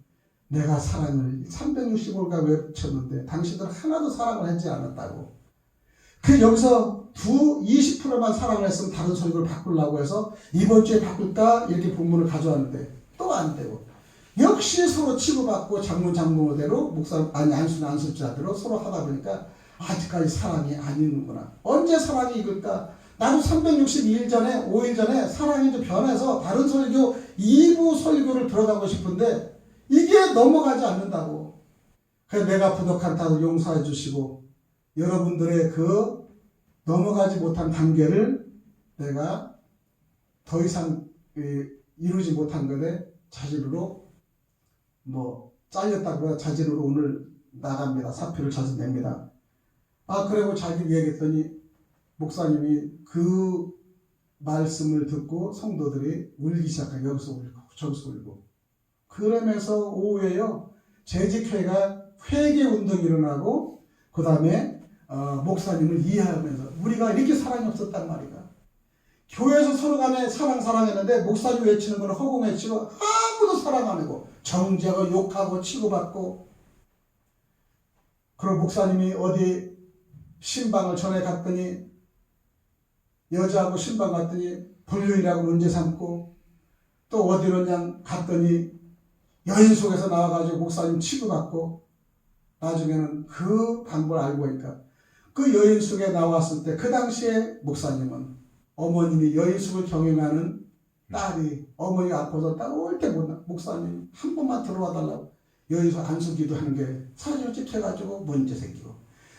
Speaker 3: 내가 사랑을 365일간 외쳤는데 당신들은 하나도 사랑을 하지 않았다고. 그 여기서 20%만 사랑을 했으면 다른 설교를 바꾸려고 해서 이번 주에 바꿀까 이렇게 본문을 가져왔는데 또 안 되고 역시 서로 치고받고 장로대로 목사 안수자대로 서로 하다 보니까 아직까지 사랑이 안 있는구나. 언제 사랑이 익을까? 나도 362일 전에 5일 전에 사랑이 좀 변해서 다른 설교 2부 설교를 들어가고 싶은데 이게 넘어가지 않는다고. 그래서 내가 부족한다고 용서해 주시고 여러분들의 그 넘어가지 못한 단계를 내가 더 이상 이루지 못한 것에 자진으로 잘렸다고 자진으로 오늘 나갑니다. 사표를 자진냅니다. 그리고 자기 얘기했더니 목사님이 그 말씀을 듣고 성도들이 울기 시작해. 여기서 울고 저기서 울고. 그러면서 오후에요 재직회가 회개 운동이 일어나고 그 다음에 목사님을 이해하면서 우리가 이렇게 사랑이 없었단 말이야. 교회에서 서로 간에 사랑했는데 목사님 외치는 거는 허공 외치고 아무도 사랑 안 하고 정죄하고 욕하고 치고받고. 그리고 목사님이 어디 신방을 전에 갔더니 여자하고 신방 갔더니 불륜이라고 문제 삼고 또 어디로 그냥 갔더니 여인 속에서 나와가지고 목사님 치고받고 나중에는 그 방법을 알고 보니까 그 여인 속에 나왔을 때 그 당시에 목사님은 어머님이 여인 속을 경영하는 딸이 어머니가 아파서 딱 올 때 목사님 한 번만 들어와 달라고 여인 속 안수기도 하는 게 사진을 찍혀가지고 문제 생기고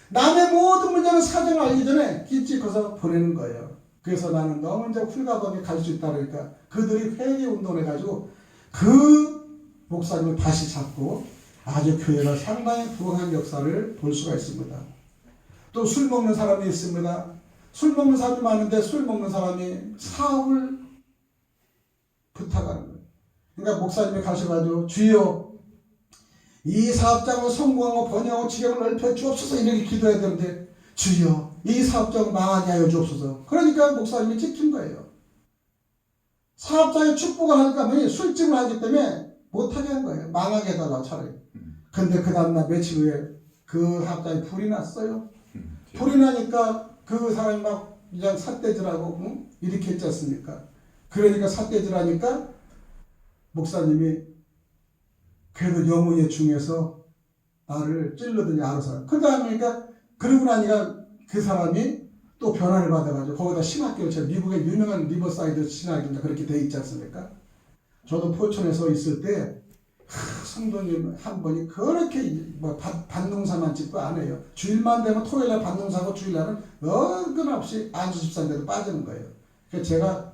Speaker 3: 남의 모든 문제는 사정을 알기 전에 찍어서 보내는 거예요. 그래서 나는 너무 이제 훌가범에 갈 수 있다 그러니까 그들이 회개 운동을 해가지고 그 목사님을 다시 잡고 아주 교회가 상당히 부흥한 역사를 볼 수가 있습니다. 또 술 먹는 사람이 있습니다. 술 먹는 사람이 많은데 술 먹는 사람이 사업을 부탁하는 거예요. 그러니까 목사님이 가셔가지고 주여 이 사업장을 성공하고 번영하고 지경을 넓혀 주옵소서 이렇게 기도해야 되는데 주여 이 사업장을 망하게 하여 주옵소서. 그러니까 목사님이 찍힌 거예요. 사업장에 축복을 하니까 술집을 하기 때문에 못하게 한 거예요. 망하게 해달라고 차라리. 근데 그 다음날 며칠 후에 그 사업장에 불이 났어요. 불이 나니까 그 사람이 막 그냥 삿대질하고 이렇게 했지 않습니까? 그러니까 삿대질하니까 목사님이 그래도 영혼의 중에서 나를 찔러더니 알아서. 그 다음에 그러고 나니까 그 사람이 또 변화를 받아가지고 거기다 신학교를 미국의 유명한 리버사이드 신학인가 그렇게 돼 있지 않습니까? 저도 포천에서 있을 때 성도님 한 분이 그렇게 반농사만 짓고 안 해요. 주일만 되면 토요일날 반농사고 주일날은 어긋없이 안수집사인데도 빠지는 거예요. 그래서 제가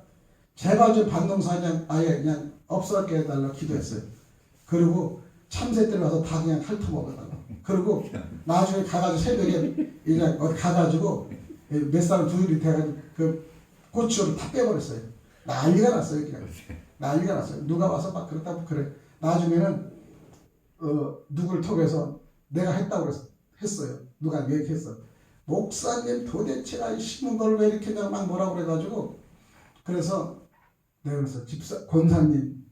Speaker 3: 제발 좀 반농사 아예 그냥 없어게 해달라고 기도했어요. 그리고 참새 때 와서 다 그냥 핥아먹어달라고. 그리고 나중에 가가지고 새벽에 그냥 어디 가가지고 몇 사람 둘이 돼가지고 그 고추를 다 빼버렸어요. 난리가 났어요. 그냥. 난리가 났어요. 누가 와서 막 그렇다고 그래. 나중에는 누구를 통해서 내가 했다고 했어요. 누가 얘기했어. 목사님 도대체가 심은 걸 왜 이렇게 그냥 막 뭐라고 그래가지고 그래서 내가 그래서 권사님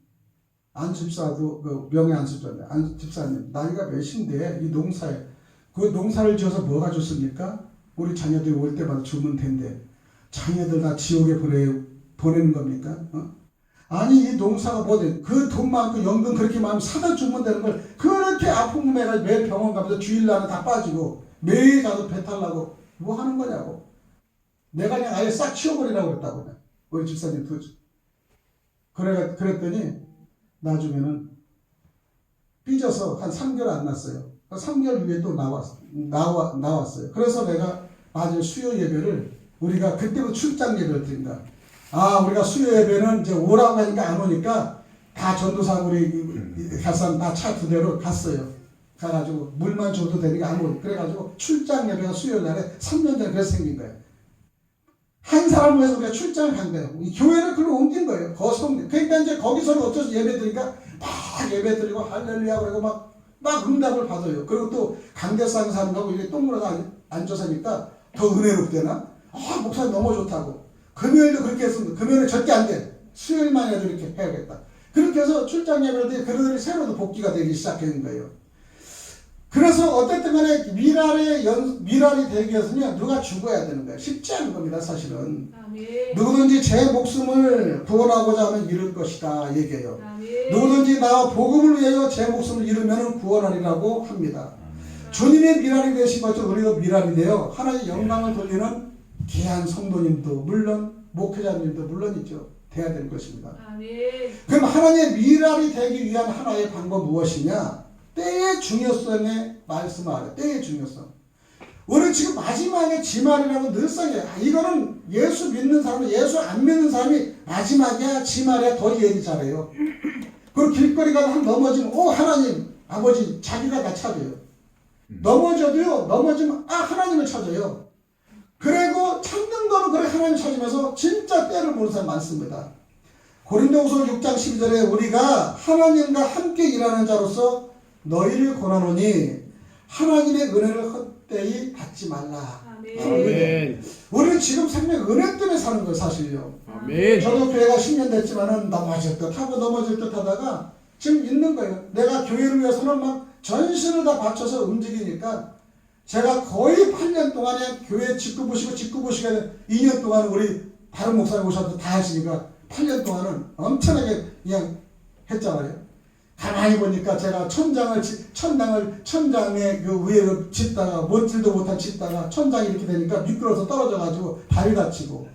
Speaker 3: 안수집사도 그 명예 안수집사인데 안수집사님 나이가 몇인데 이 농사에 그 농사를 지어서 뭐가 좋습니까? 우리 자녀들이 올 때마다 주면 된대. 자녀들 다 지옥에 보내는 겁니까? 아니 이 농사가 뭐든 그 돈 많고 연금 그렇게 많으면 사다 주면 되는 걸 그렇게 아픈 몸에가 매일 병원 가면서 주일날은 다 빠지고 매일 가서 배 타려고 뭐 하는 거냐고. 내가 그냥 아예 싹 치워버리라고 그랬다고. 그냥. 우리 집사님 그랬더니 나중에는 삐져서 한 3개월 안 났어요. 3개월 후에 또 나왔어요. 그래서 내가 나중에 수요 예배를 우리가 그때부터 출장 예배를 드린다. 우리가 수요 예배는 이제 오라고 하니까 안 오니까 다 전도사 우리 가서 다 차 2대로 갔어요. 가가지고 물만 줘도 되니까 안 오고. 그래가지고 출장 예배가 수요일 날에 3년 전에 그래서 생긴 거예요. 한 사람을 위해서 우리가 출장을 간 거예요. 이 교회를 글로 옮긴 거예요. 그러니까 이제 거기서는 어째서 예배 드리니까 막 예배 드리고 할렐루야 그러고 막 응답을 받아요. 그리고 또 강대상 사람하고 이게 똥물어서 앉아서니까 더 은혜롭대나? 목사님 너무 좋다고. 금요일도 그렇게 했습니다. 금요일은 절대 안 돼. 수요일만 해도 이렇게 해야겠다. 그렇게 해서 출장 예배를 때 그들이 새로도 복귀가 되기 시작하는 거예요. 그래서 어쨌든 간에 미랄이 되기 위해서는 누가 죽어야 되는 거예요. 쉽지 않은 겁니다, 사실은.
Speaker 4: 아멘.
Speaker 3: 누구든지 제 목숨을 구원하고자 하면 잃을 것이다, 얘기해요.
Speaker 4: 아멘.
Speaker 3: 누구든지 나와 복음을 위하여 제 목숨을 잃으면 구원하리라고 합니다. 주님의 미랄이 되신 것처럼 우리도 미랄이 되어 하나님의 영광을 돌리는 귀한 성도님도 물론 목회자님도 물론이죠. 돼야 될 것입니다.
Speaker 4: 아멘.
Speaker 3: 그럼 하나님의 미랄이 되기 위한 하나의 방법 무엇이냐? 때의 중요성에 말씀하래. 때의 중요성. 우리 지금 마지막에 지말이라고 늘 써요. 이거는 예수 믿는 사람, 예수 안 믿는 사람이 마지막이야, 지말이야 더 얘기 잘해요. 그리고 길거리 가다 넘어지면 하나님, 아버지 자기가 다 찾아요. 넘어져도요, 넘어지면 하나님을 찾아요. 그리고 찾는 거는 그래 하나님 찾으면서 진짜 때를 모르는 사람 많습니다. 고린도후서 6장 12절에 우리가 하나님과 함께 일하는 자로서 너희를 권하노니 하나님의 은혜를 헛되이 받지 말라.
Speaker 2: 아멘.
Speaker 3: 우리는 지금 생명 은혜 때문에 사는 거예요, 사실요.
Speaker 2: 아멘.
Speaker 3: 저도 교회가 10년 됐지만은 넘어질 듯 하고 넘어질 듯 하다가 지금 있는 거예요. 내가 교회를 위해서는 막 전신을 다 바쳐서 움직이니까 제가 거의 8년 동안에 교회 직구 보시고 2년 동안 우리 다른 목사님 오셔서 다 하시니까 8년 동안은 엄청나게 그냥 했잖아요. 가만히 보니까 제가 천장에 그 위에 짓다가 못질도 못한 짓다가 천장이 이렇게 되니까 미끄러워서 떨어져가지고 발이 다치고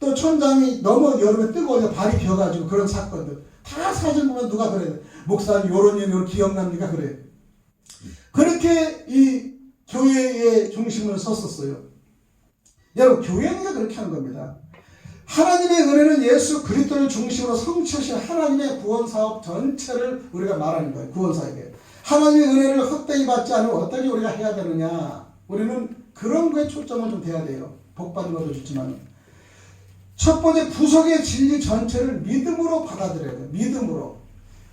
Speaker 3: 또 천장이 너무 여름에 뜨거워서 발이 비어가지고 그런 사건들 다 사진 보면 누가 그래 목사님 요런 일 기억납니까 그래. 그렇게 이 교회의 중심을 섰었어요. 여러분 교회는 그렇게 하는 겁니다. 하나님의 은혜는 예수 그리스도를 중심으로 성취하신 하나님의 구원사업 전체를 우리가 말하는 거예요. 구원사에게. 하나님의 은혜를 헛되이 받지 않으면 어떻게 우리가 해야 되느냐. 우리는 그런 거에 초점을 좀 돼야 돼요. 복받는 것도 좋지만. 첫 번째 구속의 진리 전체를 믿음으로 받아들여야 돼요. 믿음으로.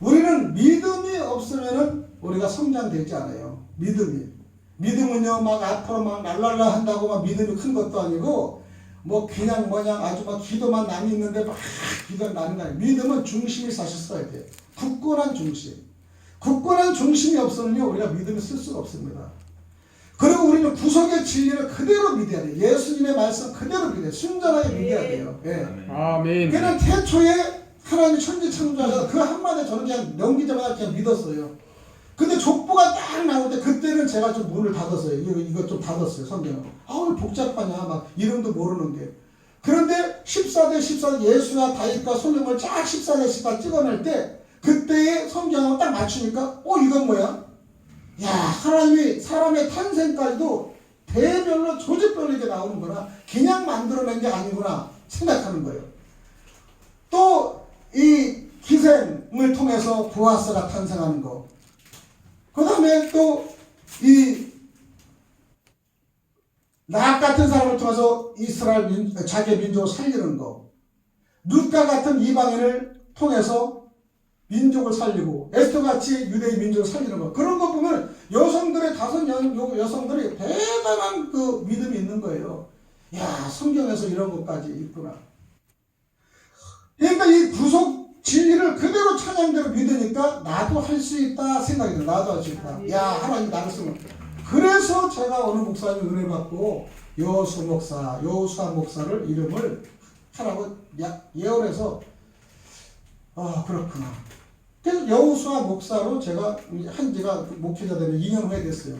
Speaker 3: 우리는 믿음이 없으면 우리가 성장되지 않아요. 믿음은요 막 앞으로 막 랄랄라 한다고 막 믿음이 큰 것도 아니고 뭐 그냥 아주 막 기도만 남이 있는데 막 기도가 나는 거 아니에요. 믿음은 중심이 사실 써야 돼요. 굳건한 중심. 굳건한 중심이 없으면요 우리가 믿음을 쓸 수가 없습니다. 그리고 우리는 구속의 진리를 그대로 믿어야 돼요. 예수님의 말씀 그대로 믿어야 돼요. 순전하게 믿어야 돼요. 예.
Speaker 2: 아멘.
Speaker 3: 그냥 태초에 하나님이 천지 창조하셔서 그 한마디 저는 그냥 넘기자마자 그냥 믿었어요. 근데 족보가 딱 나올 때 그때는 제가 좀 문을 닫았어요. 이거 좀 닫았어요. 성경을. 왜 복잡하냐 막 이름도 모르는 게. 그런데 14대 예수와 다윗과 솔로몬을 쫙 14대씩 다 찍어낼 때 그때의 성경을 딱 맞추니까 이건 뭐야? 야 하나님이 사람의 탄생까지도 대별로 조직별로 이렇게 나오는구나. 그냥 만들어낸 게 아니구나 생각하는 거예요. 또 이 기생을 통해서 보아스가 탄생하는 거. 그 다음에 또 이 락 같은 사람을 통해서 이스라엘 자기의 민족을 살리는 거. 룻과 같은 이방인을 통해서 민족을 살리고 에스더같이 유대의 민족을 살리는 거. 그런 거 보면 여성들의 여성들이 대단한 그 믿음이 있는 거예요. 야 성경에서 이런 것까지 있구나. 그러니까 이 구속 진리를 그대로 찬양대로 믿으니까 나도 할 수 있다 생각이 들어요. 나도 할 수 있다. 야 하나님 나를 쓰면. 그래서 제가 어느 목사님 은혜 받고 여호수 목사, 여호수아 목사를 이름을 하라고 예언해서 그렇구나. 그래서 여호수아 목사로 제가 한 지가 목회자 되면 2년 후에 됐어요.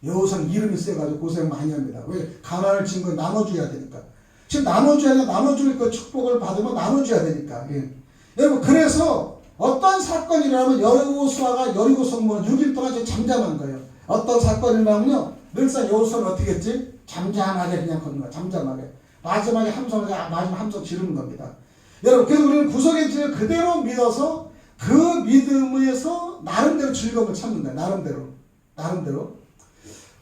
Speaker 3: 여우상 이름이 세가지고 고생 많이 합니다. 왜? 가난을 진 거 나눠줘야 되니까. 지금 나눠줘야 돼. 나눠줄 그 축복을 받으면 나눠줘야 되니까. 예. 여러분, 그래서 어떤 사건이 일어나면 여호수아가 여리고 성문을 6일 동안 지금 잠잠한 거예요. 어떤 사건이 일어나면요, 늘상 여호수아는 어떻게 했지? 잠잠하게 그냥 걷는 거야. 잠잠하게. 마지막 함성 지르는 겁니다. 여러분, 그래서 우리는 구속의 진리를 그대로 믿어서 그 믿음에서 나름대로 즐거움을 찾는 거야. 나름대로.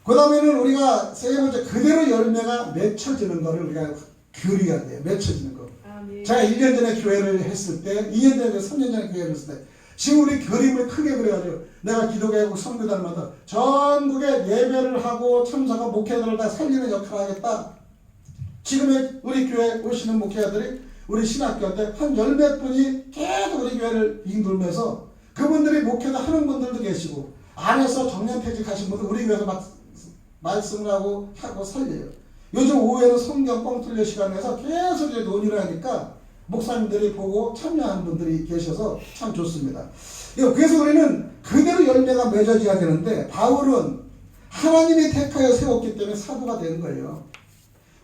Speaker 3: 그 다음에는 우리가 세 번째, 그대로 열매가 맺혀지는 거를 우리가 교리해야 돼요. 맺혀지는 거.
Speaker 4: 아멘.
Speaker 3: 제가 1년 전에 교회를 했을 때, 2년 전에, 3년 전에 교회를 했을 때, 지금 우리 그림을 크게 그려가지고, 내가 기도개국 선교단마다 전국에 예배를 하고 참석한 목회자들을 다 살리는 역할을 하겠다. 지금의 우리 교회 오시는 목회자들이 우리 신학교한테 한 10몇 분이 계속 우리 교회를 빙돌면서 그분들이 목회자 하는 분들도 계시고, 안에서 정년퇴직하신 분들 우리 교회에서 막 말씀을 하고 살려요. 요즘 오후에는 성경 뻥 뚫려 시간에서 계속 이제 논의를 하니까 목사님들이 보고 참여하는 분들이 계셔서 참 좋습니다. 그래서 우리는 그대로 열매가 맺어져야 되는데, 바울은 하나님이 택하여 세웠기 때문에 사도가 되는 거예요.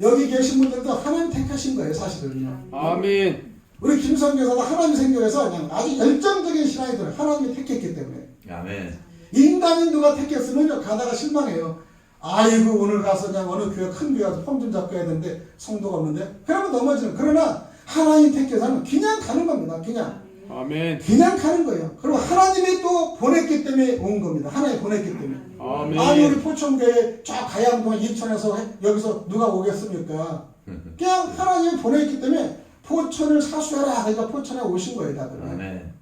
Speaker 3: 여기 계신 분들도 하나님 택하신 거예요, 사실은요.
Speaker 2: 아멘.
Speaker 3: 우리 김성교사가 하나님 생각해서 그냥 아주 열정적인 신앙이들 하나님이 택했기 때문에.
Speaker 5: 아멘.
Speaker 3: 인간이 누가 택했으면요, 가다가 실망해요. 아이고, 오늘 가서 그냥 어느 교회, 큰 교회 가서 폼 좀 잡고 해야 되는데 성도가 없는데, 그러면 넘어지는. 그러나 하나님 택해서는 그냥 가는 겁니다.
Speaker 2: 아멘.
Speaker 3: 그냥 가는 거예요. 그리고 하나님이 또 보냈기 때문에 온 겁니다. 하나님이 보냈기 때문에.
Speaker 2: 아멘.
Speaker 3: 아니, 우리 포천교회 쫙 가양동 인천에서 여기서 누가 오겠습니까? 그냥 하나님이 보냈기 때문에 포천을 사수해라. 그러니까 포천에 오신 거예요, 다들.
Speaker 5: 아멘.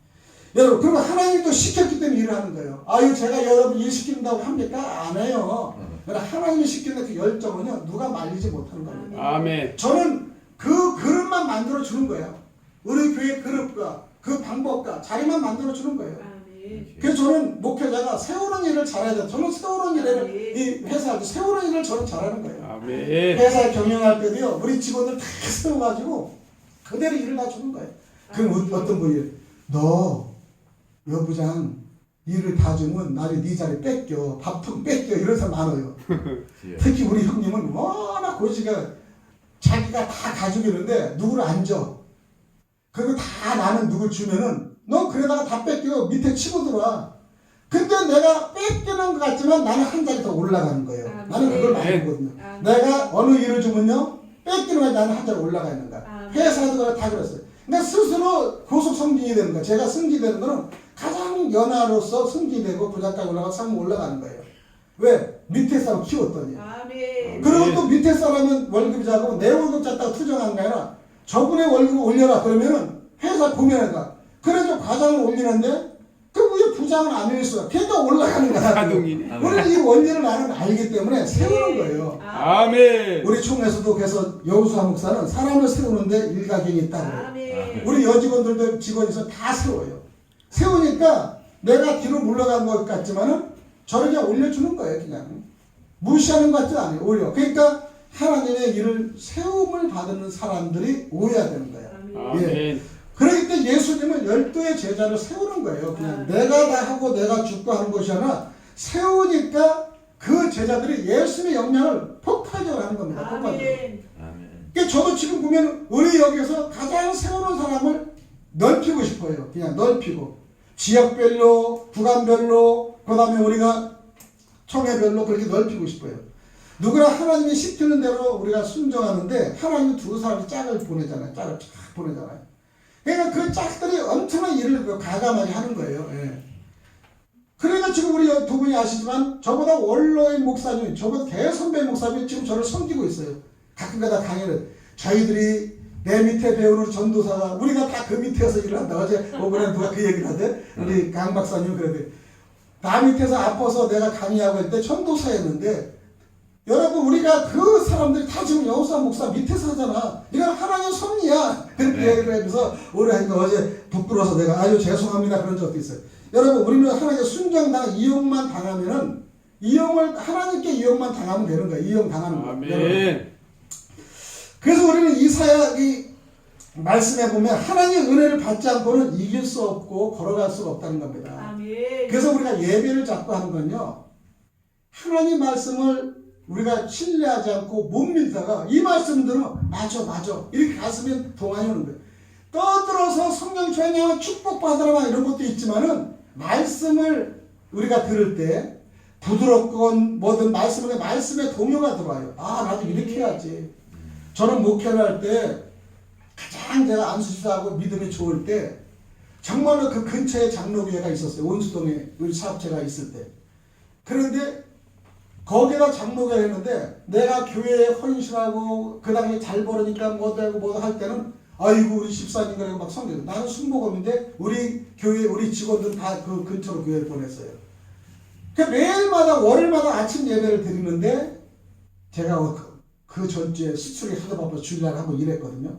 Speaker 3: 여러분, 그리고 하나님이 또 시켰기 때문에 일을 하는 거예요. 아유, 제가 여러분 일 시킨다고 합니까? 안 해요. 그러나 하나님이 시키는 그 열정은요, 누가 말리지 못하는 겁니다.
Speaker 2: 아멘.
Speaker 3: 저는 그 그릇만 만들어 주는 거예요. 우리 교회 그릇과 그 방법과 자리만 만들어 주는 거예요.
Speaker 4: 아멘.
Speaker 3: 그래서 저는 목회자가 세우는 일을 잘해야 돼요. 저는 세우는 일을, 이 회사, 세우는 일을 저는 잘하는 거예요.
Speaker 2: 아멘.
Speaker 3: 회사 경영할 때도요, 우리 직원들 다 세워가지고 그대로 일을 다 주는 거예요. 그럼 어떤 분이, 너, 여부장, 일을 다 주면 나중에 네 자리 뺏겨, 밥통 뺏겨, 이런 사람 많아요. 특히 우리 형님은 워낙 고지가 자기가 다 가지고 있는데 누구를 안 줘. 그리고 다 나는 누굴 주면은 너 그러다가 다 뺏겨 밑에 치고 들어와. 근데 내가 뺏기는 것 같지만 나는 한 자리 더 올라가는 거예요. 나는 그걸 많이 보거든요. 내가 어느 일을 주면요, 뺏기는 거 나는 한 자리 올라가 있는 거야. 회사도 다 그랬어요. 그러니까 스스로 고속 승진이 되는 거야. 제가 승진되는 거는 가장 연하로서 승진되고 부장까지 올라가서 상무 올라가는 거예요. 왜? 밑에 사람 키웠더니.
Speaker 4: 아멘.
Speaker 3: 그리고 또 밑에 사람은 월급이 작고 내 월급 작다고 투정하는 게 아니라 저분의 월급을 올려라. 그러면은 회사 고민해가. 그래서 과장을 올리는데 그 왜 부장은 안 올릴 수가? 걔가 올라가는 거야.
Speaker 2: 자동이네.
Speaker 3: 우리는 이 원리를 나는 알기 때문에 세우는 거예요.
Speaker 2: 아멘.
Speaker 3: 우리 총에서도 그래서 여우수아 목사는 사람을 세우는데 일가견이 있다고.
Speaker 4: 아멘.
Speaker 3: 우리 여직원들도 직원에서 다 세워요. 세우니까 내가 뒤로 물러간 것 같지만은 저를 그냥 올려주는 거예요. 그냥 무시하는 것 같지 않아요. 오히려. 그러니까 하나님의 일을 세움을 받는 사람들이 오해야 되는 거예요.
Speaker 4: 아멘.
Speaker 3: 예. 그러기 때문에 예수님은 12의 제자를 세우는 거예요. 그냥 내가 다 하고 내가 죽고 하는 것이 아니라 세우니까 그 제자들이 예수님의 영향을 폭발적으로 하는 겁니다. 폭발적으로.
Speaker 4: 아멘.
Speaker 5: 아멘.
Speaker 3: 그러니까 저도 지금 보면 우리 여기서 가장 세우는 사람을 넓히고 싶어요. 그냥 넓히고. 지역별로, 구간별로, 그 다음에 우리가 청해별로 그렇게 넓히고 싶어요. 누구나 하나님이 시키는 대로 우리가 순종하는데 하나님이 두 사람이 짝을 보내잖아요. 짝을 쫙 보내잖아요. 그러니까 그 짝들이 엄청난 일을 가감하게 하는 거예요. 예. 그러니까 지금 우리 두 분이 아시지만 저보다 원로인 목사님, 저보다 대선배 목사님이 지금 저를 섬기고 있어요. 가끔가다 강의를. 저희들이 내 밑에 배우는 전도사가 우리가 다 그 밑에서 일을 한다. 어제 오번에 누가 그 얘기를 하대? 우리 강 박사님 그러대. 나 밑에서 아파서 내가 강의하고 할 때 전도사였는데 여러분 우리가 그 사람들이 다 지금 여호수아 목사 밑에서 하잖아. 이건 하나님 섭리야. 그렇게 얘기를 하면서 오래 하니까 어제 부끄러워서 내가 아유 죄송합니다 그런 적도 있어요. 여러분 우리는 하나님께 순정당 이용만 당하면은 이용을 하나님께 이용만 당하면 되는 거예요. 이용 당하는 거.
Speaker 2: 아멘.
Speaker 3: 그래서 우리는 이사야 이 말씀에 보면 하나님의 은혜를 받지 않고는 이길 수 없고 걸어갈 수가 없다는 겁니다.
Speaker 4: 아멘.
Speaker 3: 그래서 우리가 예배를 잡고 하는 건요. 하나님 말씀을 우리가 신뢰하지 않고 못 믿다가 이 말씀 들으면 맞아 이렇게 가슴에 동안이 오는 거예요. 떠들어서 성령 truyền扬 축복받으라 이런 것도 있지만은 말씀을 우리가 들을 때 부드럽건 뭐든 말씀에 동요가 들어와요. 아 나도 이렇게 해야지. 저는 목회를 할 때 가장 제가 안수시사하고 믿음이 좋을 때 정말로 그 근처에 장로교회가 있었어요. 온수동에 우리 사업체가 있을 때. 그런데 거기다 장로교회 했는데 내가 교회에 헌신하고 그 다음에 잘 벌으니까 뭐도 하고 뭐도 할 때는 아이고 우리 집사님 그래고 막 성경 나는 순복음인데 우리 교회 우리 직원들 다 그 근처로 교회를 보냈어요. 그 매일마다 월요일마다 아침 예배를 드리는데 제가 그 전주에 수술이 하도 바빠 주일날 하고 일했거든요.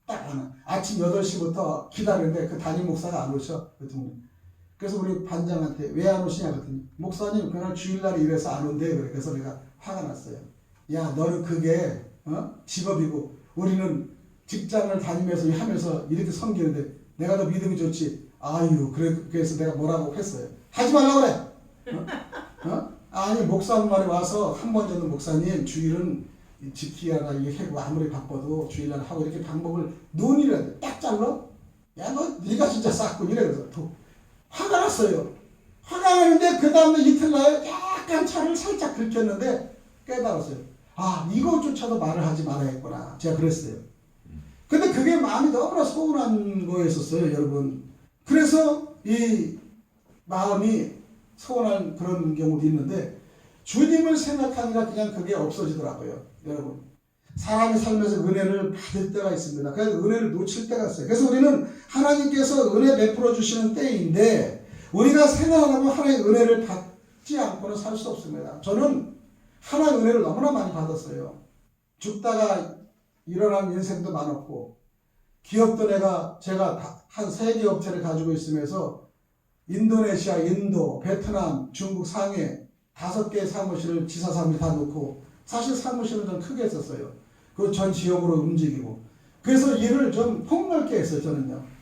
Speaker 3: 딱 하나 아침 8시부터 기다리는데 그 담임 목사가 안 오셔. 그래서 우리 반장한테 왜 안 오시냐 그랬더니 목사님 그날 주일날 일해서 안 온대. 그래서 내가 화가 났어요. 야 너는 그게 직업이고 우리는 직장을 다니면서 하면서 이렇게 섬기는데 내가 더 믿음이 좋지. 아유 그래서 내가 뭐라고 했어요. 하지 말라고 그래. 아니 목사님 말에 와서 한 번 전에 목사님 주일은 지키야가 이게 해고 아무리 바빠도 주일날 하고 이렇게 방법을 논의를 딱 잘라. 야 너 네가 진짜 쌌군 이래. 그래서 화가 났어요. 화가 나는데 그 다음에 이틀날 약간 차를 살짝 긁혔는데 깨달았어요. 아 이거조차도 말을 하지 말아야겠구나. 제가 그랬어요. 근데 그게 마음이 너무나 서운한 거였었어요 여러분. 그래서 이 마음이 서운한 그런 경우도 있는데 주님을 생각하니까 그냥 그게 없어지더라고요 여러분. 사람이 살면서 은혜를 받을 때가 있습니다. 그래서 은혜를 놓칠 때가 있어요. 그래서 우리는 하나님께서 은혜 베풀어 주시는 때인데 우리가 생각하면 하나님의 은혜를 받지 않고는 살 수 없습니다. 저는 하나님의 은혜를 너무나 많이 받았어요. 죽다가 일어난 인생도 많았고 기업도 제가 한 3개 업체를 가지고 있으면서 인도네시아, 인도, 베트남, 중국 상해 5개의 사무실을 지사 사무실 다 놓고 사실 사무실은 좀 크게 했었어요. 그 전 지역으로 움직이고 그래서 일을 좀 폭넓게 했어요.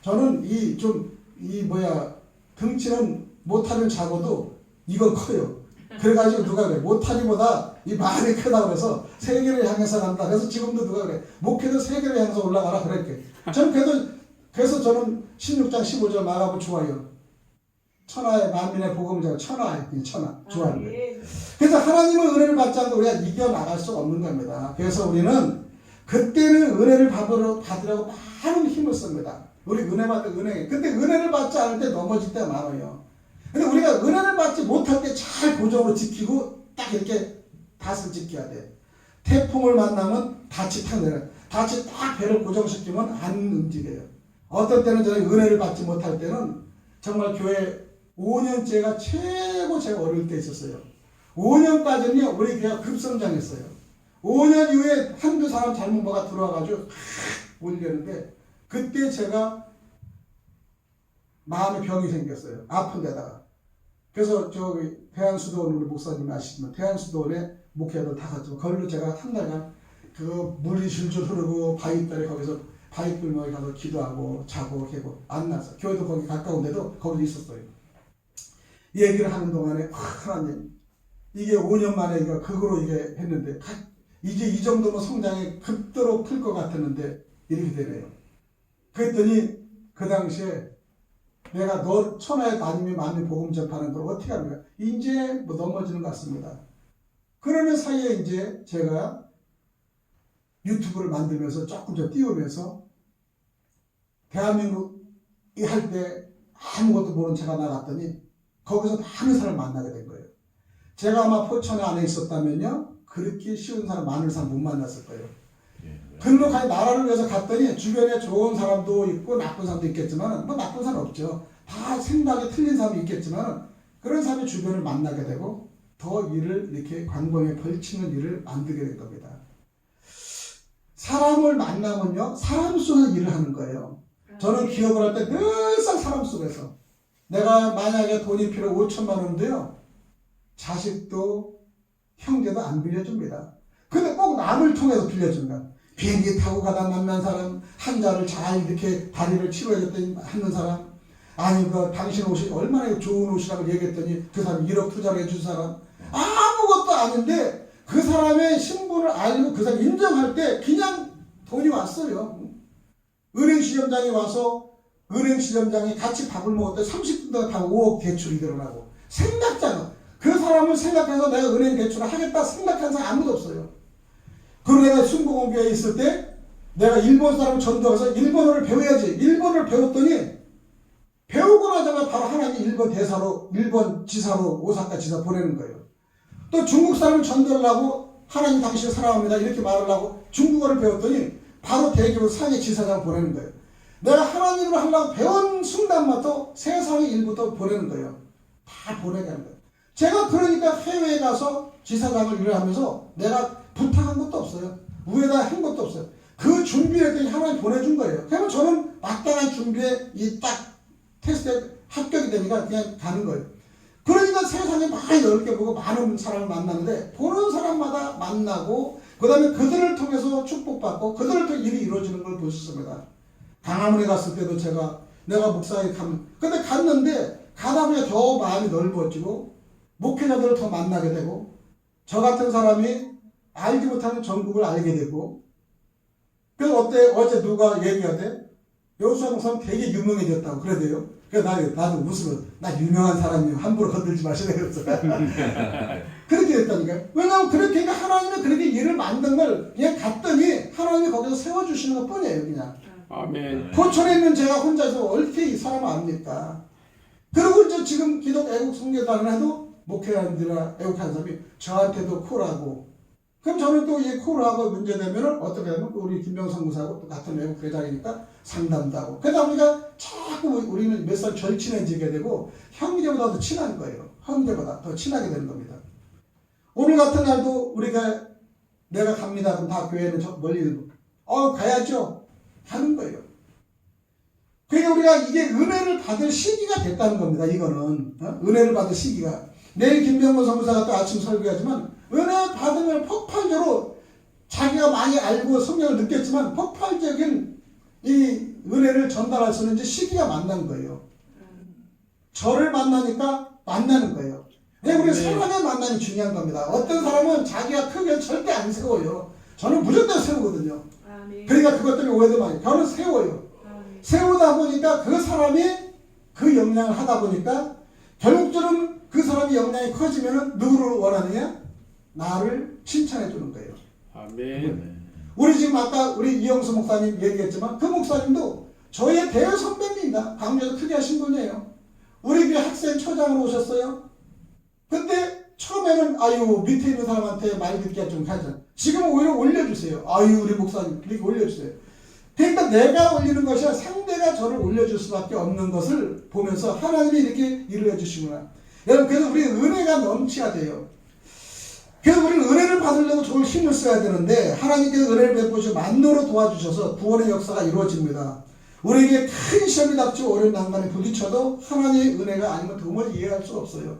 Speaker 3: 저는 등치는 못하면 작아도 이건 커요. 그래가지고 누가 그래 못하기보다 이 마음이 크다 그래서 세계를 향해서 간다. 그래서 지금도 누가 그래 목회도 세계를 향해서 올라가라 그랬게. 그래서 저는 16장 15절 말하고 좋아요. 천하의 만민의 복음자 천하 좋아하는 거예요. 그래서 하나님의 은혜를 받지 않고 우리가 이겨나갈 수 없는 겁니다. 그래서 우리는 그때는 은혜를 받으려고 많은 힘을 씁니다. 우리 은혜 받을 은혜. 근데 은혜를 받지 않을 때 넘어질 때가 많아요. 근데 우리가 은혜를 받지 못할 때 잘 고정으로 지키고 딱 이렇게 닷을 지켜야 돼. 태풍을 만나면 닷이 탁 내려. 닷이 딱 배를 고정시키면 안 움직여요. 어떤 때는 저는 은혜를 받지 못할 때는 정말 교회 5년째가 최고 제가 어릴 때 있었어요. 5년까지는요 우리 교회가 급성장했어요. 5년 이후에 한두 사람 잘못 뭐가 들어와가지고 올리는데 그때 제가 마음에 병이 생겼어요. 아픈 데다가. 그래서 저기 대한수도원 우리 목사님 아시지만 대한수도원에 목회자들 다 갔죠. 거기로 제가 한 달간 그 물이 줄줄 흐르고 바위따리 거기서 바위불멍에 가서 기도하고 자고 하고 안 나서 교회도 거기 가까운데도 거기 있었어요. 얘기를 하는 동안에 하나님 이게 5년 만에 이거 극으로 이게 했는데 이게 이 정도면 성장이 급도로 클 것 같았는데 이렇게 되네요. 그랬더니 그 당시에 내가 너 천하에 다니며 만민 복음 전파하는 걸 어떻게 합니까? 이제 뭐 넘어지는 것 같습니다. 그러는 사이에 이제 제가 유튜브를 만들면서 조금 더 띄우면서 대한민국 할 때 아무것도 모르는 제가 나갔더니 거기서 많은 사람을 만나게 된 거예요. 제가 아마 포천에 안에 있었다면요 그렇게 쉬운 사람 많은 사람 못 만났을 거예요. 근로가 나라를 위해서 갔더니 주변에 좋은 사람도 있고 나쁜 사람도 있겠지만 뭐 나쁜 사람 없죠. 다 생각이 틀린 사람이 있겠지만 그런 사람이 주변을 만나게 되고 더 일을 이렇게 광범위에 걸치는 일을 만들게 된 겁니다. 사람을 만나면요 사람 속에서 일을 하는 거예요. 저는 기업을 할 때 늘상 사람 속에서 내가 만약에 돈이 필요 5천만 원인데요 자식도 형제도 안 빌려줍니다. 근데 꼭 남을 통해서 빌려준다. 비행기 타고 가다 만난 사람, 한자를 잘 이렇게 다리를 치료해줬더니 하는 사람, 아니 그 당신 옷이 얼마나 좋은 옷이라고 얘기했더니 그 사람 1억 투자를 해준 사람, 아무것도 아닌데 그 사람의 신분을 알고 그 사람 인정할 때 그냥 돈이 왔어요. 은행 시점장이 와서 은행 시점장이 같이 밥을 먹었더니 30분 동안 다 5억 대출이 일어나고 생각자가 그 사람을 생각해서 내가 은행 대출을 하겠다 생각하는 사람 아무도 없어요. 그리고 내가 순복음교회에 있을 때 내가 일본 사람을 전도해서 일본어를 배워야지. 일본어를 배웠더니 배우고 나자마자 바로 하나님 일본 대사로 일본 지사로 오사카 지사 보내는 거예요. 또 중국 사람을 전도를 하고 하나님 당신을 사랑합니다 이렇게 말을 하고 중국어를 배웠더니 바로 대기업 상해 지사장을 보내는 거예요. 내가 하나님으로 하려고 배운 순간부터 세상의 일부터 보내는 거예요. 다 보내게 하는 거예요. 제가 그러니까 해외에 가서 지사장을 일을 하면서 내가 부탁한 것도 없어요. 위에다 한 것도 없어요. 그 준비를 했더니 하나님 보내준 거예요. 그러면 저는 마땅한 준비에 이 딱 테스트에 합격이 되니까 그냥 가는 거예요. 그러니까 세상에 많이 넓게 보고 많은 사람을 만나는데 보는 사람마다 만나고 그 다음에 그들을 통해서 축복받고 그들을 통해 일이 이루어지는 걸 볼 수 있습니다. 강화문에 갔을 때도 내가 목사에 가면 근데 갔는데 가다 보니 더 마음이 넓어지고 목회자들을 더 만나게 되고 저 같은 사람이 알지 못하는 전국을 알게 되고 그래서 어제 누가 얘기하대? 여호수아 목사는 되게 유명해졌다고 그래도요. 그래서 나도 웃으면서 나 유명한 사람이요 함부로 건들지 마시라 그랬어. 그렇게 됐다니까요. 왜냐하면 그렇게 하나님이 그렇게 일을 만든 걸 그냥 갔더니 하나님이 거기서 세워주시는 것 뿐이에요. 그냥
Speaker 2: 아멘.
Speaker 3: 포천에 있는 제가 혼자서 어떻게 이 사람을 압니까? 그리고 이제 지금 기독 애국 성교단을 해도 목회자들이나 애국하는 사람이 저한테도 콜하고 그럼 저는 또 이 콜하고 문제되면은 어떻게 하면 우리 김병성 무사하고 또 같은 외국 회장이니까 상담도 하고 그러다 보니까 자꾸 우리는 몇 살 절친해지게 되고 형제보다 더 친한 거예요. 형제보다 더 친하게 되는 겁니다. 오늘 같은 날도 내가 갑니다. 그럼 다 교회는 저 멀리 가야죠. 하는 거예요. 그러니까 우리가 이게 은혜를 받을 시기가 됐다는 겁니다. 이거는 은혜를 받을 시기가 내일 김병건 선교사가 또 아침 설교하지만 은혜 받으면 폭발적으로 자기가 많이 알고 성령을 느꼈지만 폭발적인 이 은혜를 전달할 수 있는 이제 시기가 만난 거예요. 저를 만나니까 만나는 거예요. 근데 우리 사람의 만남이 중요한 겁니다. 어떤 사람은 자기가 크게 절대 안 세워요. 저는 무조건 세우거든요. 그러니까 그것 때문에 오해도 많이. 저는 세워요. 세우다 보니까 그 사람이 그 역량을 하다 보니까 결국적으로는 그 사람이 역량이 커지면은 누구를 원하느냐? 나를 칭찬해 주는 거예요.
Speaker 2: 아멘.
Speaker 3: 우리 지금 아까 우리 이영수 목사님 얘기했지만 그 목사님도 저희의 대여 선배입니다. 광주에서 크게 하신 분이에요. 우리 교회 학생 초장으로 오셨어요. 근데 처음에는 밑에 있는 사람한테 말 듣기가 좀 가잖아. 지금 오히려 올려주세요. 우리 목사님 이렇게 올려주세요. 그러니까 내가 올리는 것이 아니라 상대가 저를 올려줄 수밖에 없는 것을 보면서 하나님이 이렇게 일을 해주시구나. 여러분 그래서 우리 은혜가 넘쳐야 돼요. 그래서 우리는 은혜를 받으려고 좋은 힘을 써야 되는데 하나님께서 은혜를 베푸시고 만노로 도와주셔서 구원의 역사가 이루어집니다. 우리에게 큰 시험이 닥치고 어려운 난관에 부딪혀도 하나님의 은혜가 아니면 도무지 이해할 수 없어요.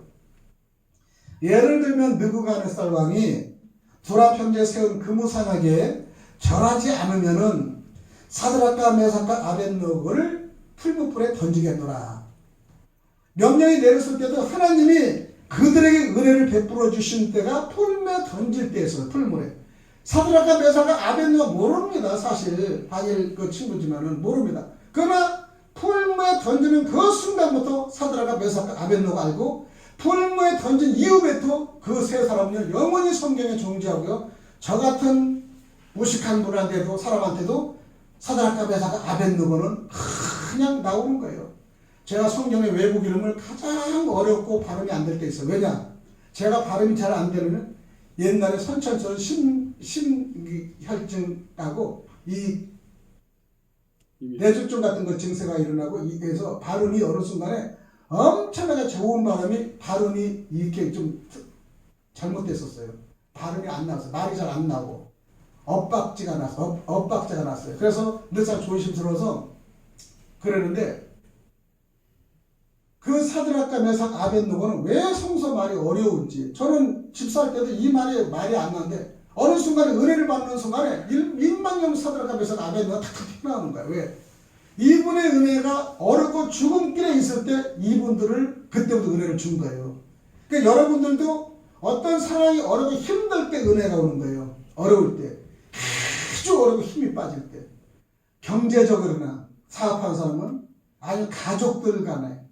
Speaker 3: 예를 들면 느부갓네살 왕이 두라 평지에 세운 금우상에게 절하지 않으면은 사드락과 메삭과 아벳느고를 풀무불에 던지겠노라. 명령이 내렸을 때도 하나님이 그들에게 은혜를 베풀어 주신 때가 풀무에 던질 때였어요. 풀물에. 사드락과 메삭과 아벳느고가 모릅니다. 사실 다니엘 그 친구지만은 모릅니다. 그러나 풀무에 던지는 그 순간부터 사드락과 메삭과 아벳느고가 알고 풀무에 던진 이후부터 그 세 사람은 영원히 성경에 존재하고요. 저 같은 무식한 분한테도 사람한테도 사드락과 메삭과 아벳느고는 그냥 나오는 거예요. 제가 성경의 외국 이름을 가장 어렵고 발음이 안 될 때 있어요. 왜냐? 제가 발음이 잘 안 되면 옛날에 선천성 심혈증하고 이 뇌졸중 같은 거 증세가 일어나고 그래서 발음이 어느 순간에 엄청나게 좋은 발음이 이렇게 좀 잘못됐었어요. 발음이 안 나왔어요. 말이 잘 안 나고 엇박자가 났어요. 그래서 늘상 조심스러워서 그러는데 그 사드락과 메삭 아벳느고는 왜 성서 말이 어려운지 저는 집사할 때도 이 말이 안 나는데 어느 순간에 은혜를 받는 순간에 일망령 사드락과 메삭 아벳느고가 탁탁 튀어나오는 거야. 왜? 이분의 은혜가 어렵고 죽음길에 있을 때 이분들을 그때부터 은혜를 준 거예요. 그러니까 여러분들도 어떤 상황이 어렵고 힘들 때 은혜가 오는 거예요. 어려울 때. 아주 어렵고 힘이 빠질 때. 경제적으로나 사업하는 사람은 아니면 가족들 간에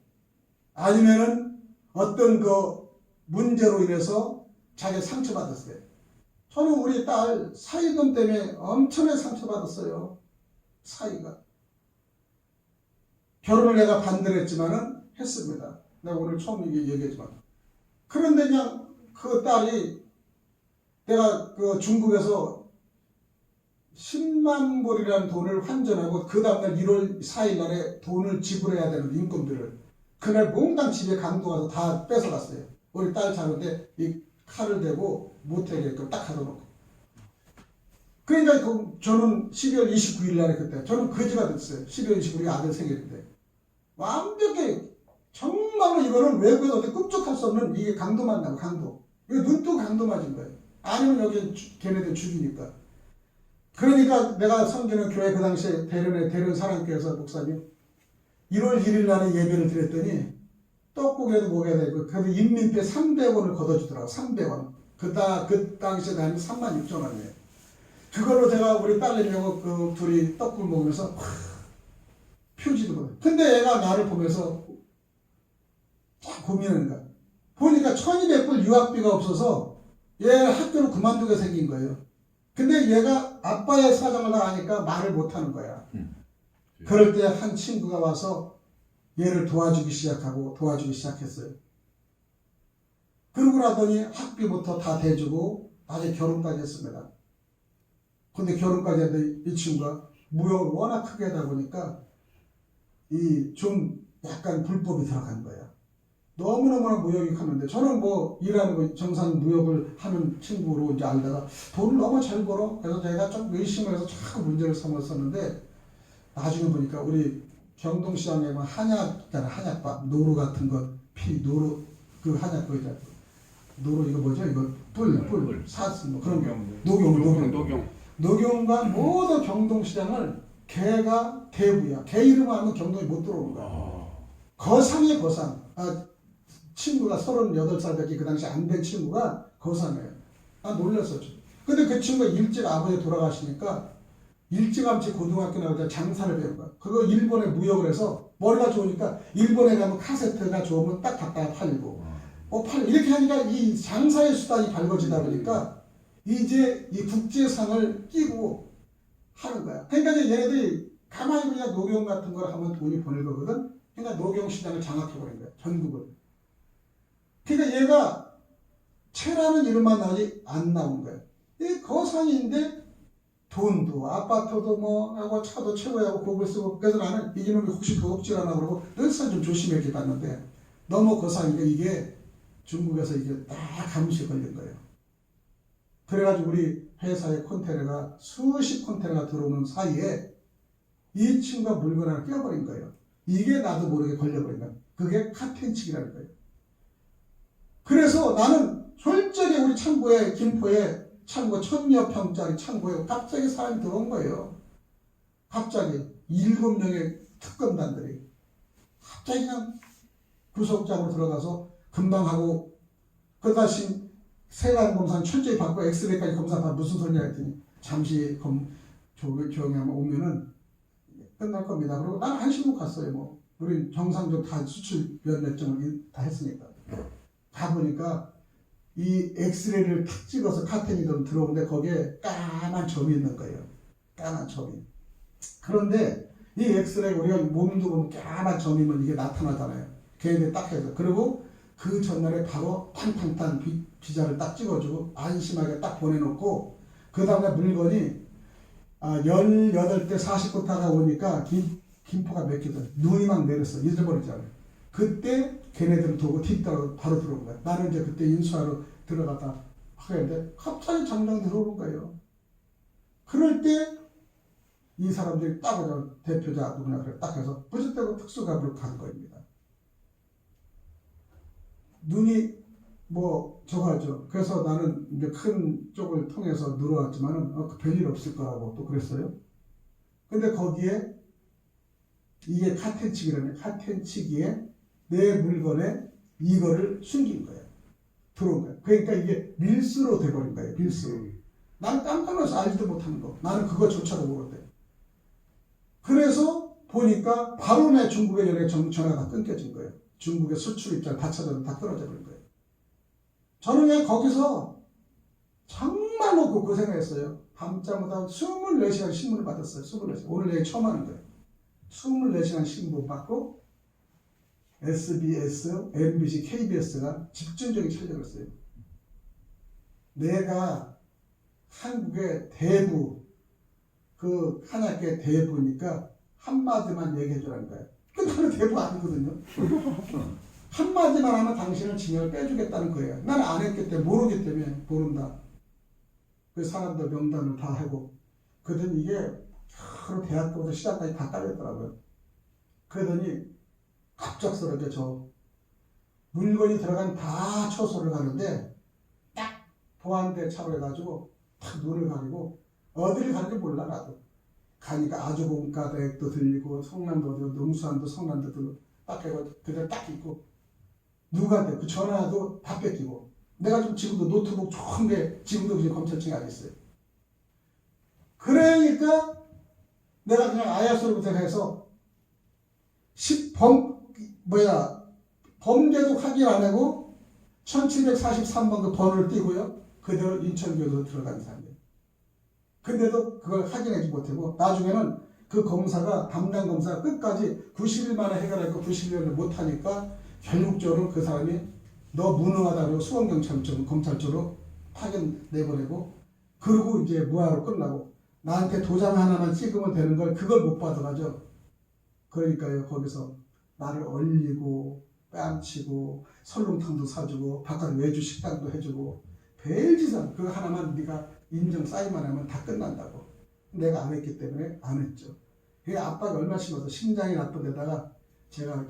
Speaker 3: 아니면은 어떤 그 문제로 인해서 자기가 상처받았어요. 저는 우리 딸 사위금 때문에 엄청나게 상처받았어요. 사위가. 결혼을 내가 반대를 했지만은 했습니다. 내가 오늘 처음 얘기했지만. 그런데 그냥 그 딸이 내가 그 중국에서 10만 불이라는 돈을 환전하고 그 다음날 1월 4일 날에 돈을 지불해야 되는 인건비를 그날 몽땅 집에 강도 가서 다 뺏어갔어요. 우리 딸 자는데 이 칼을 대고 못하게끔 딱 가둬놓고. 그러니까 저는 12월 29일 날에 그때 저는 거지가 됐어요. 12월 29일이 아들 생일인데 완벽히 정말로 이거는 외국에서 어떻게 꿈쩍할 수 없는 이게 강도 맞나고 강도. 이거 눈 뜨고 강도 맞은 거예요. 아니면 여기 걔네들 죽이니까. 그러니까 내가 섬기는 교회 그 당시에 대련 사랑교회에서 목사님 1월 1일 날에 예배를 드렸더니 떡국에도 먹어야 되고 그래도 인민폐 300원을 걷어주더라고. 300원. 그 당시에 나는 36,000원이에요. 그걸로 제가 우리 딸내미하고 그 둘이 떡국 먹으면서 표지도 보내. 근데 얘가 나를 보면서 쫙 고민하는 거야. 보니까 1200불 유학비가 없어서 얘 학교를 그만두게 생긴 거예요. 근데 얘가 아빠의 사정을 다 아니까 말을 못하는 거야. 그럴 때 한 친구가 와서 얘를 도와주기 시작했어요. 그러고 나더니 학비부터 다 대주고 나중에 결혼까지 했습니다. 근데 결혼까지 했는데 이 친구가 무역을 워낙 크게 하다 보니까 이 좀 약간 불법이 들어간 거야. 너무너무나 무역이 하는데 저는 뭐 일하는 거 정상 무역을 하는 친구로 이제 알다가 돈을 너무 잘 벌어. 그래서 제가 좀 의심을 해서 자꾸 문제를 삼았었는데 나중에 보니까 우리 경동시장에 보면 한약 있잖아. 한약밥 노루 같은 것 노루 그 한약 거 있잖아. 노루 이거 뭐죠? 이거 뿔 사스 뭐 그런 거 녹용과 모든 경동시장을 개가 대부야. 개 이름을 하면 경동이 못 들어오는 거야. 거상이에요 거상. 친구가 38살밖에 그 당시 안 된 친구가 거상이에요. 놀랐었죠. 근데 그 친구가 일찍 아버지 돌아가시니까 일찌감치 고등학교 나올 때 장사를 배운 거야. 그거 일본에 무역을 해서 머리가 좋으니까 일본에 가면 카세트가 좋으면 딱 갖다가 팔고 이렇게 하니까 이 장사의 수단이 밝아지다 보니까 이제 이 국제상을 끼고 하는 거야. 그러니까 이제 얘네들이 가만히 그냥 녹용 같은 걸 하면 돈이 버는 거거든. 그러니까 녹용 시장을 장악해버린 거야. 전국을. 그러니까 얘가 채라는 이름만 나오지 안 나온 거야. 이 거상인데 돈도 아파트도 뭐 하고 차도 최고하고 곡을 쓰고 그래서 나는 이놈이 혹시 도둑질하나 그러고 늘상 좀 조심하게 봤는데 너무 거상이니까 이게 중국에서 이게 딱 감시에 걸린 거예요. 그래가지고 우리 회사의 컨테이너가 수십 컨테이너가 들어오는 사이에 이 친구가 물건 하나 끼워버린 거예요. 이게 나도 모르게 걸려버린 거예요. 그게 카텐치기라는 거예요. 그래서 나는 솔직히 우리 창고에 김포에 창고 1000여 평짜리 창고에 갑자기 사람이 들어온 거예요. 갑자기 7명의 특검단들이 갑자기 그냥 구속장으로 들어가서 금방 하고 그 다시 세관 검사 철저히 받고 엑스레이까지 검사받아 무슨 소리냐 했더니 잠시 조용히 하면 오면은 끝날 겁니다. 그리고 난 한시로 갔어요. 뭐 우리 정상적으로 다 수출 면허증을 다 했으니까 가보니까 이 엑스레이를 탁 찍어서 카텐이 좀 들어오는데 거기에 까만 점이 있는 거예요. 까만 점이. 그런데 이 엑스레이 우리가 몸도 보면 까만 점이면 이게 나타나잖아요. 걔네들이 딱 해서. 그리고 그 전날에 바로 탕탕탕 비자를 딱 찍어주고 안심하게 딱 보내놓고 그 다음에 물건이 18대 49타가 오니까 김포가 맥히더라고요. 눈이 막 내렸어. 잊어버리잖아요. 그때 걔네들을 두고 뒤따라 바로 들어온 거야. 나는 이제 그때 인수하러 들어갔다 하는데 갑자기 장장 들어오는 거예요. 그럴 때 이 사람들이 딱 오자 대표자 누구냐 그래 딱 해서 부싯대고 특수갑으로 간 겁니다. 눈이 뭐 저거 하죠. 그래서 나는 이제 큰 쪽을 통해서 늘어왔지만은 별일 없을 거라고 또 그랬어요. 근데 거기에 이게 카텐치기라는 카텐치기에 내 물건에 이거를 숨긴 거예요. 들어온 거예요. 그러니까 이게 밀수로 돼버린 거예요. 밀수로. 난 깜짝 놀라서 알지도 못하는 거. 나는 그거조차도 모르는데. 그래서 보니까 바로 내 중국의 전화가 다 끊겨진 거예요. 중국의 수출 입장 다차도로 다 끊어져 버린 거예요. 저는 그냥 거기서 정말로 그 고생했어요. 밤잠보다 24시간 신문을 받았어요. 24시간. 오늘 얘기 처음 하는 거예요. 24시간 신문 받고 SBS, MBC, KBS가 집중적인 촬영을 했어요. 내가 한국의 대부, 그 한약계 대부니까 한마디만 얘기해 주라는 거예요. 근데 나는 대부 아니거든요. 한마디만 하면 당신은 징역을 빼주겠다는 거예요. 나는 안 했기 때문에, 모르기 때문에 모른다. 그 사람들 명단을 다 하고. 그러더니 이게 여러 대학교부터 시작까지 다 깔렸더라고요. 그러더니 갑작스럽게 저 물건이 들어간 다 초소를 가는데 딱 보안대 차로 해가지고 탁 눈을 가리고 어디를 가는지 몰라 나도. 가니까 아주공과대학도 들리고 성남도 어디고 능수안도 성남도 들고 딱 해고 그대로 딱 있고 누구한테 그 전화도 다 뺏기고 내가 좀 지금도 노트북 좋은데 지금도 그냥 검찰청에 안 있어요. 그러니까 내가 그냥 아야소리부터 해서 범죄도 확인 안 하고 1743번 그 번호를 띄고요. 그대로 인천교도로 들어간 사람이에요. 근데도 그걸 확인하지 못하고 나중에는 그 검사가 담당 검사가 끝까지 90일 만에 해결하고 90일을 못하니까 결국적으로 그 사람이 너 무능하다고 수원경찰청 검찰청으로 파견 내보내고 그리고 이제 무하로 끝나고 나한테 도장 하나만 찍으면 되는 걸 그걸 못 받아가죠. 그러니까요 거기서 나를 얼리고 뺨치고 설렁탕도 사주고 바깥 외주 식당도 해주고 별짓은 그거 하나만 네가 인정 사인만 하면 다 끝난다고. 내가 안 했기 때문에 안 했죠. 그게 압박이 얼마나 심해서 심장이 나쁜 데다가 제가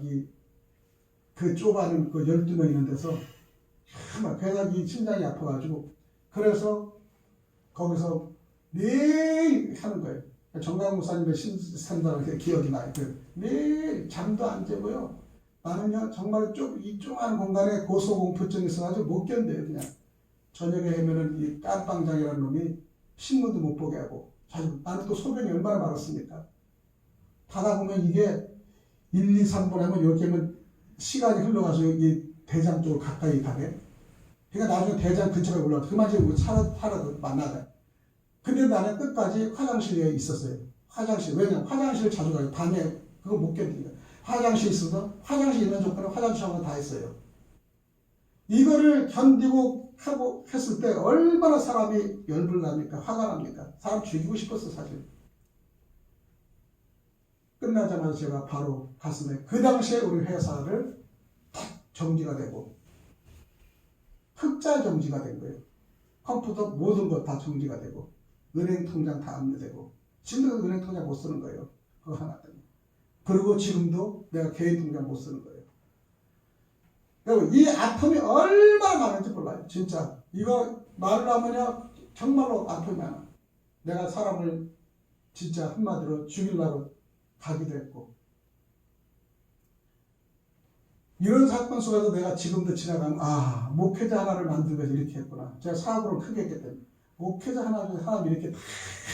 Speaker 3: 그 좁아는 그 12명 있는 데서 그래서 이 심장이 아파가지고 그래서 거기서 매일 하는 거예요. 정강 목사님의 신선다는 기억이 나요. 매일 잠도 안 재고요. 나는요 정말 이 조그만 공간에 고소공포증이 있어가지고 못 견뎌요. 그냥 저녁에 하면은 이 깜빵장이라는 놈이 신문도 못 보게 하고 나는 또 소변이 얼마나 많았습니까? 가다 보면 이게 1, 2, 3분 하면 이렇게 하면 시간이 흘러가서 여기 대장 쪽으로 가까이 가네. 그러니까 나중에 대장 근처에 올라가 그만 지금 차라도 만나자. 근데 나는 끝까지 화장실에 있었어요. 화장실. 왜냐면 화장실을 자주 가요. 밤에 그거 못 견디니까. 화장실 있어서 화장실 있는 조건은 화장실하고 다 있어요. 이거를 견디고 하고 했을 때 얼마나 사람이 열불 납니까? 화가 납니까? 사람 죽이고 싶었어 사실. 끝나자마자 제가 바로 가슴에 그 당시에 우리 회사를 탁 정지가 되고 흑자 정지가 된 거예요. 컴퓨터 모든 것 다 정지가 되고 은행 통장 다 압류되고 지금도 은행 통장 못 쓰는 거예요. 그거 하나 때문에. 그리고 지금도 내가 개인 통장 못 쓰는 거예요. 그리고 이 아픔이 얼마나 많은지 몰라요. 진짜 이거 말을 하면요 정말로 아픔이 많아. 내가 사람을 진짜 한마디로 죽이려고 가기도 했고 이런 사건 속에서 내가 지금도 지나가면 목회자 하나를 만들기 위해서 이렇게 했구나. 제가 사업을 크게 했기 때문에 목회자 하나님 이렇게 다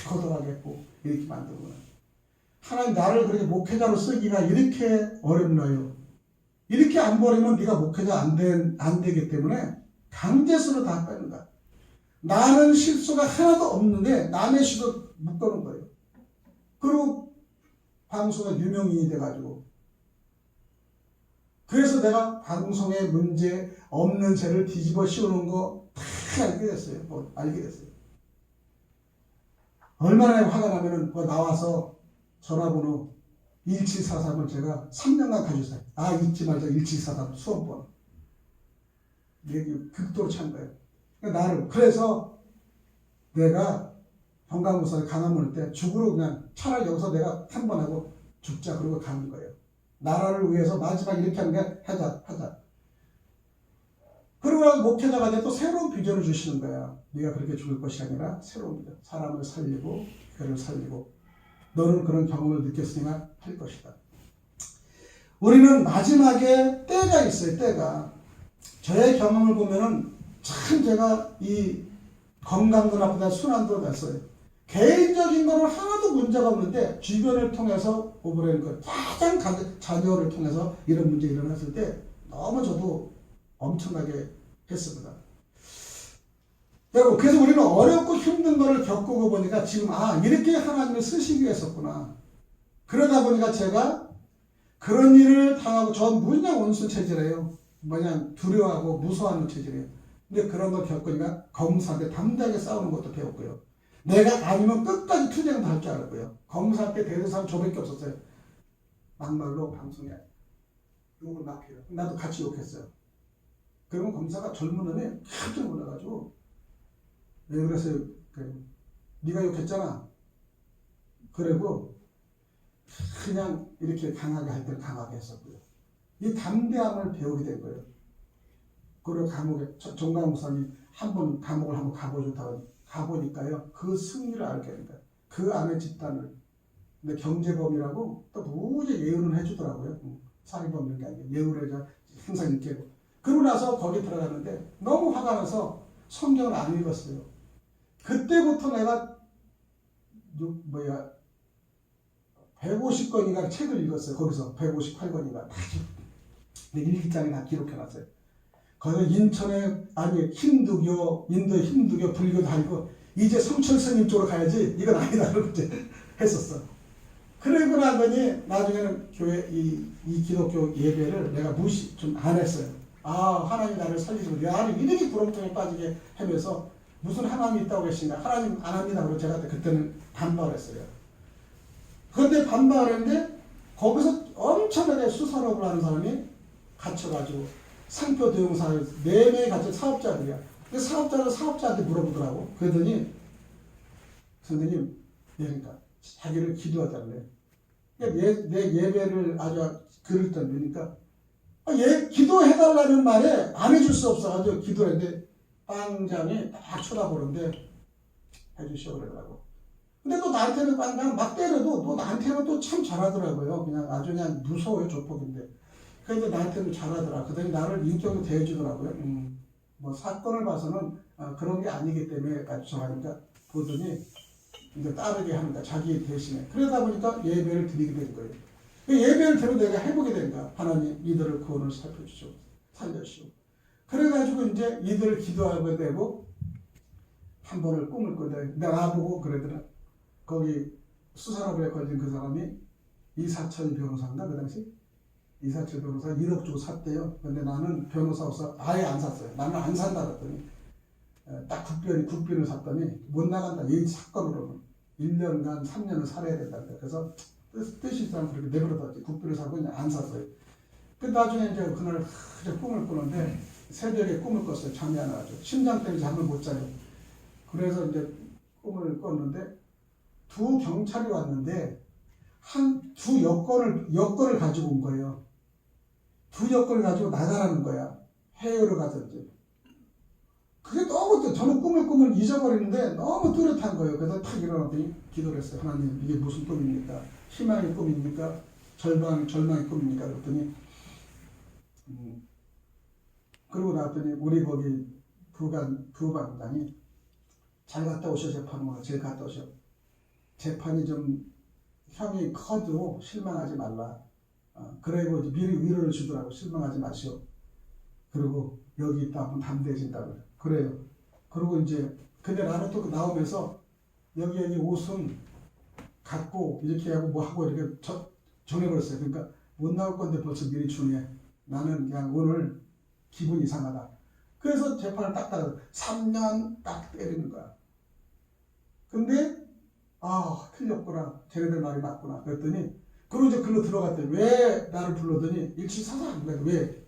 Speaker 3: 거듭하게 했고 이렇게 만들구나. 하나님 나를 그렇게 목회자로 쓰기가 이렇게 어렵나요? 이렇게 안 버리면 네가 목회자 안 되기 때문에 강제수로 다 빼는 거야. 나는 실수가 하나도 없는데 남의 실수 묶어놓은 거예요. 그리고 방송에 유명인이 돼가지고 그래서 내가 방송에 문제 없는 죄를 뒤집어 씌우는 거 다 알게 됐어요. 알게 됐어요. 얼마나 화가 나면은 나와서 전화번호 1743을 제가 3년간 가지고 있어요. 잊지 말자 1743 수험번. 극도로 찬 거예요. 그래서 내가 경강무사를 강화문을 때 죽으러 그냥 차라리 여기서 내가 한 번 하고 죽자 그러고 가는 거예요. 나라를 위해서 마지막 이렇게 하는 게 하자. 그러고 나서 목회자가 돼 또 새로운 비전을 주시는 거야. 네가 그렇게 죽을 것이 아니라 새로운 비전. 사람을 살리고 교회를 살리고 너는 그런 경험을 느꼈으니까 할 것이다. 우리는 마지막에 때가 있어요. 때가. 저의 경험을 보면은 참 제가 이 건강도 나쁘다 순환도 났어요. 개인적인 거는 하나도 문제가 없는데 주변을 통해서 오버레는 거 가장 자녀를 통해서 이런 문제 일어났을 때 너무 저도 엄청나게 했습니다. 여러분, 그래서 우리는 어렵고 힘든 거를 겪고 보니까 지금 이렇게 하나님을 쓰시기 위해서구나. 그러다 보니까 제가 그런 일을 당하고 전 무냥 온순 체질이에요. 두려워하고 무서워하는 체질이에요. 근데 그런 걸 겪으니까 검사한테 담대하게 싸우는 것도 배웠고요. 내가 아니면 끝까지 투쟁도 할 줄 알았고요. 검사 때 대대사는 저밖에 없었어요. 막말로 방송에 욕을 막 해요. 나도 같이 욕했어요. 그러면 검사가 젊은 놈이 깜짝 놀라가지고 왜 그랬어요? 네가 욕했잖아. 그리고 그냥 이렇게 강하게 할 때는 강하게 했었고요. 이 담대함을 배우게 된 거예요. 그리고 감옥에 정강 목사님이 한번 감옥을 한번 가보니까요. 그 승리를 알게 됩니다. 그 안에 집단을. 근데 경제범이라고 또 무지 예우는 해주더라고요. 사기범 이런 게 아니고 예우를 해서 항상 이렇게. 그러고 나서 거기 들어갔는데 너무 화가 나서 성경을 안 읽었어요. 그때부터 내가 150권인가 책을 읽었어요. 거기서 158권인가 내 일기장에 다 기록해놨어요. 거기 인천에 힌두교, 인도 힌두교, 불교도 아니고 이제 성철 스님 쪽으로 가야지 이건 아니다 그러고 이제 했었어. 그러고 나더니 나중에는 교회 이 기독교 예배를 내가 좀 안 했어요. 하나님 나를 살리시고 나를 이렇게 구렁텅이에 빠지게 하면서 무슨 하나님이 있다고 계신가? 하나님 안 합니다. 그러고 제가 그때는 반박을 했어요. 그런데 반박을 했는데 거기서 엄청나게 수산업을 하는 사람이 갇혀가지고 상표 대용사에 4명이 갇힌 사업자들이야. 그 사업자한테 물어보더라고. 그러더니 선생님, 그러니까 자기를 기도하자래. 내 예배를 아주 그럴 때 그러니까 기도해달라는 말에 안 해줄 수 없어가지고 기도를 했는데 빵장이 딱 쳐다보는데 해주시오 그러더라고. 근데 또 나한테는 빵장 막 때려도 또 나한테는 또 참 잘하더라고요. 아주 그냥 무서워요, 조폭인데. 그래서 나한테는 잘하더라. 그더니 나를 인격으로 대해주더라고요. 사건을 봐서는 그런 게 아니기 때문에 아주 정하니까 보더니 이제 따르게 합니다. 자기 대신에. 그러다 보니까 예배를 드리게 된 거예요. 예배를 드려 내가 해보게 된 거야. 하나님 이들을 구원을 살펴주시오. 살려주시오. 그래가지고 이제 이들을 기도하게 되고 한 번을 꿈을 꿔대. 나보고 그러더라. 거기 수산업에 걸린 그 사람이 이사철 변호사인가 그 당시? 이사철 변호사 1억 주고 샀대요. 근데 나는 변호사 없어 아예 안 샀어요. 나는 안 산다 그랬더니 딱 국비를 샀더니 못 나간다. 이 사건으로는 1년간 3년을 살아야 된다. 그래서 뜻이 있으면 그렇게 내버려뒀지. 국비를 사고 그냥 안 샀어요. 그 나중에 이제 그날 꿈을 꾸는데 새벽에 꿈을 꿨어요. 잠이 안 와가지고 심장 때문에 잠을 못 자요. 그래서 이제 꿈을 꿨는데 두 경찰이 왔는데 두 여권을 가지고 온 거예요. 두 여권을 가지고 나가라는 거야. 해외로 가든지. 그게 너무 저는 꿈을 잊어버리는데 너무 뚜렷한 거예요. 그래서 탁 일어났더니 기도를 했어요. 하나님 이게 무슨 꿈입니까? 희망의 꿈입니까? 절망의 꿈입니까? 그랬더니 그러고 나왔더니 우리 거기 부반장이 잘 갔다 오셔 재판으로 잘 갔다 오셔. 재판이 좀 형이 커도 실망하지 말라. 그리고 미리 위로를 주더라고. 실망하지 마시오. 그리고 여기 있다 하면 담대해진다고. 그래요. 그리고 이제 근데 나는 또 나오면서 여기 옷은 갖고 이렇게 하고 뭐 하고 이렇게 정해버렸어요. 그러니까 못 나올 건데 벌써 미리 주네. 나는 그냥 오늘 기분 이상하다. 그래서 재판을 딱 따라 3년 딱 때리는 거야. 근데 틀렸구나. 쟤네들 말이 맞구나. 그랬더니 그리고 이제 글로 들어갔더니 왜 나를 불러더니 일치사상 왜